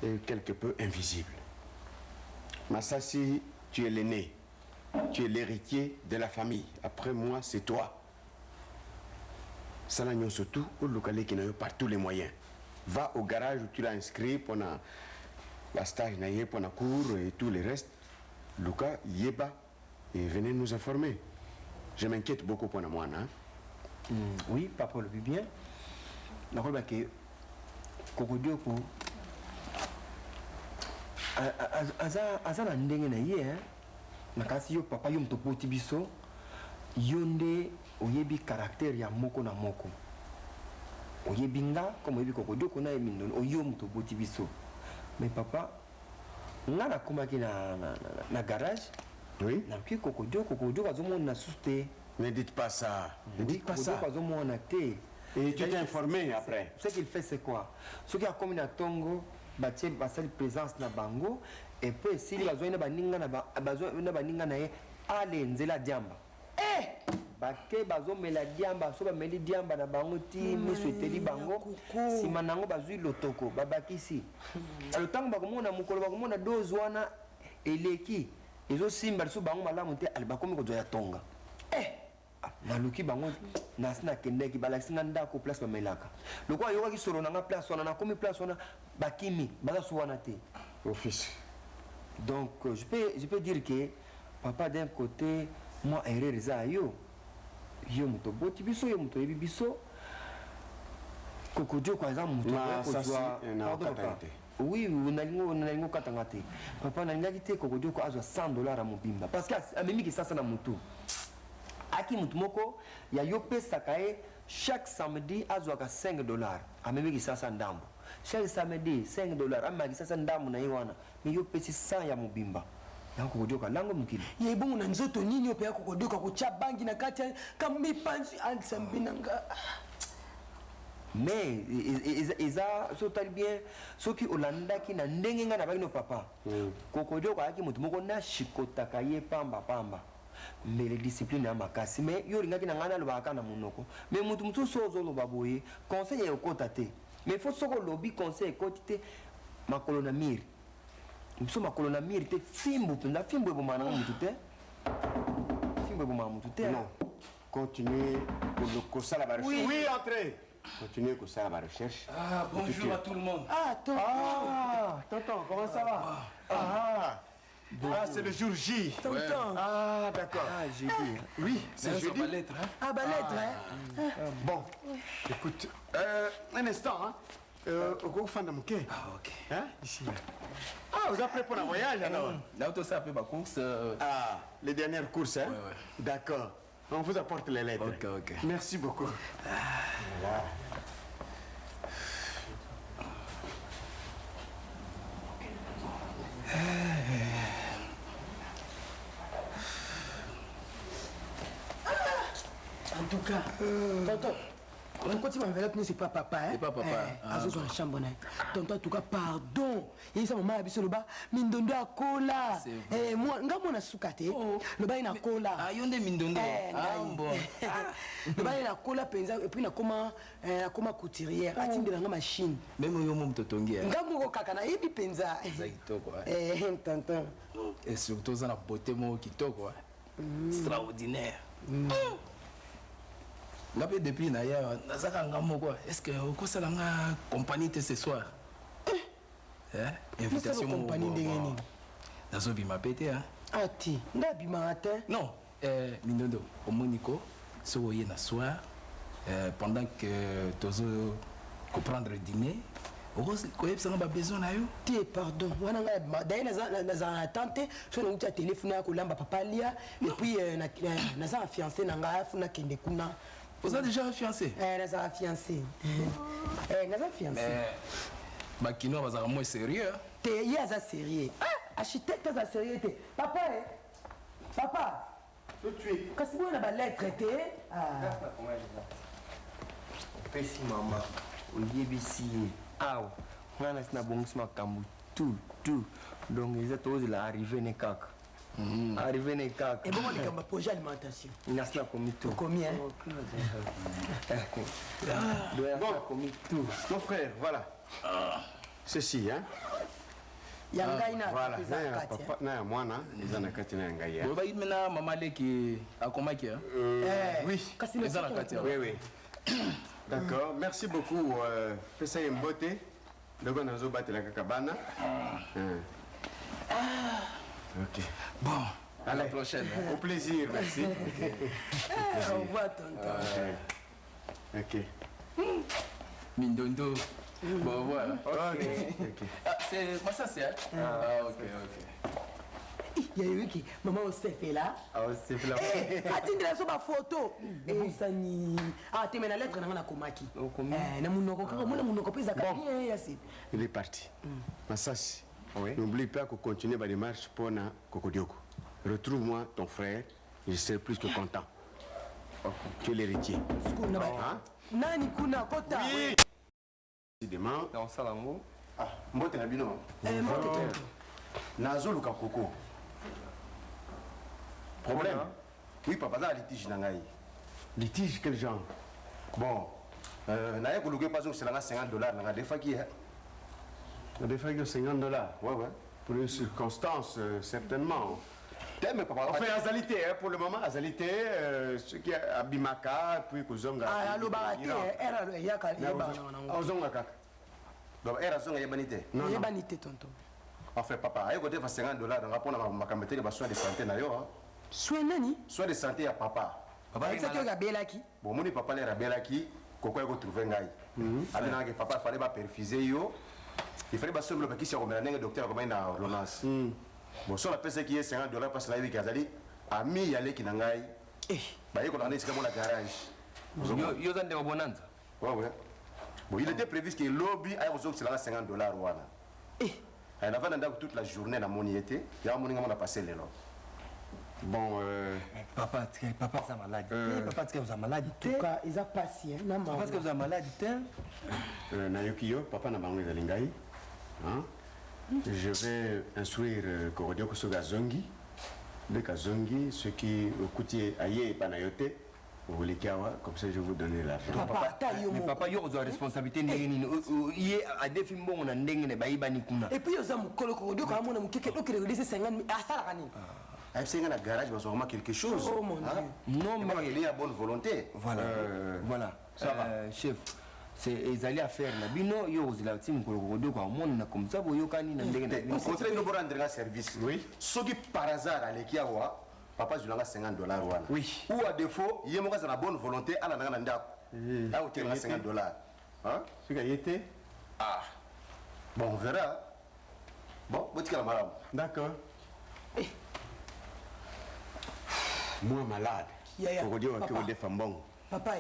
est quelque peu invisible. Masasi, tu es l'aîné. Tu es l'héritier de la famille. Après moi, c'est toi. Ça n'a surtout au local qui n'a pas tous les moyens. Va au garage où tu l'as inscrit pour la stage pour la cour et tout le reste. Luca, Yeba, et venez nous informer. Je m'inquiète beaucoup pour moi. Hein?
Oui, papa le vit bien. D'accord, que Kokodoko aza na ndenge na ye hein. Nakasi yo papa yo mtopoti biso yonde oyebi caractère ya moko na moko. Oyebi nga comme oyebi Kokodoko na emindo oyo mtopoti biso. Mais papa, nga na komaki na garage.
Oui.
Na ki Kokodoko azomona na souté.
Ne dites pas ça. Ne dites pas ça.
Azomona te.
Et tu t'es informé après.
Ce qu'il fait c'est quoi? Ce qui a commis na Tongo, batie basali présence na bango et puis s'il a besoin na baninga na ye ale nzela diamba. Bake bazo mela diamba so ba meli diamba na bango ti miso eteli bango sima nango bazui lotoko babakisi. Le temps bakomona mukolo bakomona dose wana eleki ezo simba so bango malamu te ali bakomi ko ya Tonga. Naluki bango nasina kendeki balasinga ndako place bamelaka. Loko ayoka ki solo nanga place wana na komi place wana bakimi baza suwana te.
Office.
Donc je peux dire que papa d'un côté moi erreur za yo muto boti biso yo muto yebi biso Kokodjo kwa exemple muto
na papa.
Oui, unalingo katanga te. Papa na ngaki te Kokodjo ko azwa $100 à mobimba parce que amemi ki sasa na mutu. Aki mutu moko ya yo pesa kae chaque samedi azwaka $5 amemi ki sasa ndambo. Chaque samedi $5 amagi sasa ndambo na yiwana mais yo pesi 100 ya mobimba. Yango Kokodjoka lango mukili.
Ye bongo na nzoto nini yo pe ya Kokodjoka ko cha bangi na kati kama mipanzi ansambinanga.
Mais ils a sauté bien ce qui Olanda qui na ndenge nga na baki no papa. Kokodjoka aki mutu moko na shikotaka ye pamba. Mais les disciplines à makasi mais yo ringa ki na ngana lo baka na munoko. Mais mutu mutu sozo lo baboye conseil ya kotate. Mais faut soko lobby conseil kotite makolo na miri. Mso makolo na miri te fimbu tunda fimbu bo mana mutu te. Fimbu bo mutu te.
Non. Continuez pour le cours à la recherche.
Oui, entrez.
Continuez pour ça à la recherche.
Ah, bonjour à tout le monde.
Ah,
tonton, comment ça va?
C'est le jour J.
Tonton.
Ah, d'accord.
Ah, jeudi.
Oui, c'est jeudi.
Lettre, hein?
Ah, bah lettre, hein?
Bon, écoute, un instant, hein. Au fin de mon quai.
Ah, ok.
Hein, ici. Ah, vous êtes prêts pour un voyage alors?
Là où tu sais après ma course.
Ah, les dernières courses, hein?
Ouais.
D'accord. On vous apporte les lettres.
Ok.
Merci beaucoup. Voilà.
En tout cas, tonton, pourquoi tu m'enveloppes, c'est pas papa, hein?
C'est pas papa.
Azo dans la chambre, tonton, en tout cas, pardon. Il y a maman abisso le bas, mindondo à cola. Moi, ngamo na sukate. Le bas il na cola.
Ah, yonde mindondo. Ah, bon.
Le bas il na cola penza et puis na comment couturière. Atinde na machine.
Même yo mom totongi.
Ngamo ko kaka na yebi penza.
Kitoko.
Tonton.
Et surtout ça na beauté mo kitoko. Extraordinaire. Ngape depuis naya nazaka ngamo quoi. Est-ce que ko sala nga compagnie ce soir? Invitation
compagnie ndenge nini?
Nazo bima pété hein.
Ati, nda bima matin?
Non, Mindondo, au Monico, so voyez na soir pendant que tozo comprendre le dîner. Rose, quoi ça n'a pas besoin na yo?
Tie pardon. Wana nga d'ailleurs na attente, so na uta téléphone ya kolamba papa lia et puis na za fiancé na nga funa kende kuna.
Vous êtes déjà fiancé?
Na za fiancé. Na za fiancé.
Bah kino bazaka moins sérieux.
Te ya za sérieux. Architecte za sérieux te. Papa Papa.
Tout de suite.
Kasi bona ba lettre te.
Pesi mama. Oyebisi ye. Awa. Ngana sina bongisi makambo tout. Donc ils étaient tous là arrivé ne kaka. Arrivé ne kaka.
Et bon on est comme projet alimentation.
Nasna komi tout.
Combien?
Bon, tout.
Mon frère, voilà. Ceci, hein.
Voilà,
papa, na mwana, ils en a kati na ngai.
Vous voyez maintenant maman qui a comment qui
Oui.
Ils en a kati.
Oui. D'accord, merci beaucoup. Pesa Mbote. Donc on a zo battre la kakabana. Ok.
Bon, à la prochaine.
Au plaisir, merci.
Au revoir tonton.
Ok.
Mindondo. Bon, voilà.
Ok.
Ah, c'est moi ça c'est. Ok.
Il y a eu qui maman au CP là.
C'est là.
Atindela so ba photo. Sani. Tu mets la lettre na komaki. Na munoko kaka mona munoko pesa ka bien yasi.
Il est parti. Massasi. Oui. N'oublie pas qu'on continue la démarche pour na Kokodioko. Retrouve-moi ton frère, je serai plus que content. Tu es l'héritier.
Nani kuna kota.
Oui. Décidément.
Dans Salango.
Mbote na bino. Nazo luka koko. Problème. Oui, papa, ça a litige na ngai. Litige quel genre? Bon, na yako luka pas c'est là $50 na des fois qui est. Des fois que $50. Ouais. Pour une circonstance certainement. Mais papa, enfin, azalité, pour le moment, azalité, ce qui est abimaka, puis Kuzonga.
Allo barate, era yaka
Ozonga kaka. Donc, era zonga yabanité.
Non, yabanité tonton.
Enfin, papa, ayo côté $50 dans rapport à ma caméra de soins de santé na yo.
Soins nani?
Soins de santé à papa.
Papa, ça que gabelaki.
Bon, mon papa les rabelaki, koko ego trouver ngai. Abina que papa fallait pas perfuser yo. Il fallait pas seulement qui s'est remis docteur comme une ordonnance. Bon, sur la PC qui est $50 parce que la vie Kazali, ami yale qui n'angai. Bah, il y a un garage.
Yo zande wa bonanza.
Ouais. Bon, il était prévu que lobby a reçu $50 voilà. Elle avait d'ailleurs toute la journée la monnaie était. Il y a un moment on a passé les lots. Bon,
papa, ça malade. Papa, tu es malade.
En tout cas, ils ont passé.
Papa, tu es malade.
Nayokiyo, papa n'a pas envie de l'ingai. Je vais instruire Korodioko sur Gazongi. Le Gazongi, ce qui coûtait aïe et panayote, vous les kawa, comme ça je vous donner l'argent.
Papa, il y a une responsabilité. Il y a des films on a ndengene baibani kuna.
Et puis, ils ont kolo Korodioko à mon amour qui est laissé 50 000 à Salarani.
C'est un garage, il va sûrement quelque chose.
Oh mon Dieu.
Non, mais
il y a bonne volonté.
Voilà. Ça va. Chef. C'est ils allaient à faire la bino yo zila team ko kwa mona comme ça boyo kani na ndenge na
contrat no rendre un service. Oui. Ce qui par hasard alekiawa papa julanga $50 wana.
Oui.
Ou à défaut, il y a mon la bonne volonté ala na ndako. Ah OK, $50. Hein? Ce qui a été bon, on verra. Bon, botika maram. D'accord. Moi malade. Pour dire que vous défendez bon.
Papa,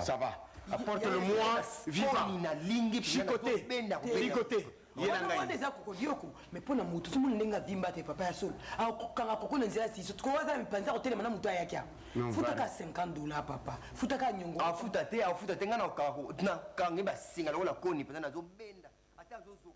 ça va. Apporte-le-moi vivant. Chicoté. Chicoté.
Mais pour la moto, tout le monde n'a pas de papa seul. Alors, quand on a dit si tu commences à me penser au téléphone, tu as dit faut que $50 papa. Faut que nyongo.
Faut que ngana quand il va singa la koni pendant zo benda. Ata zo zo.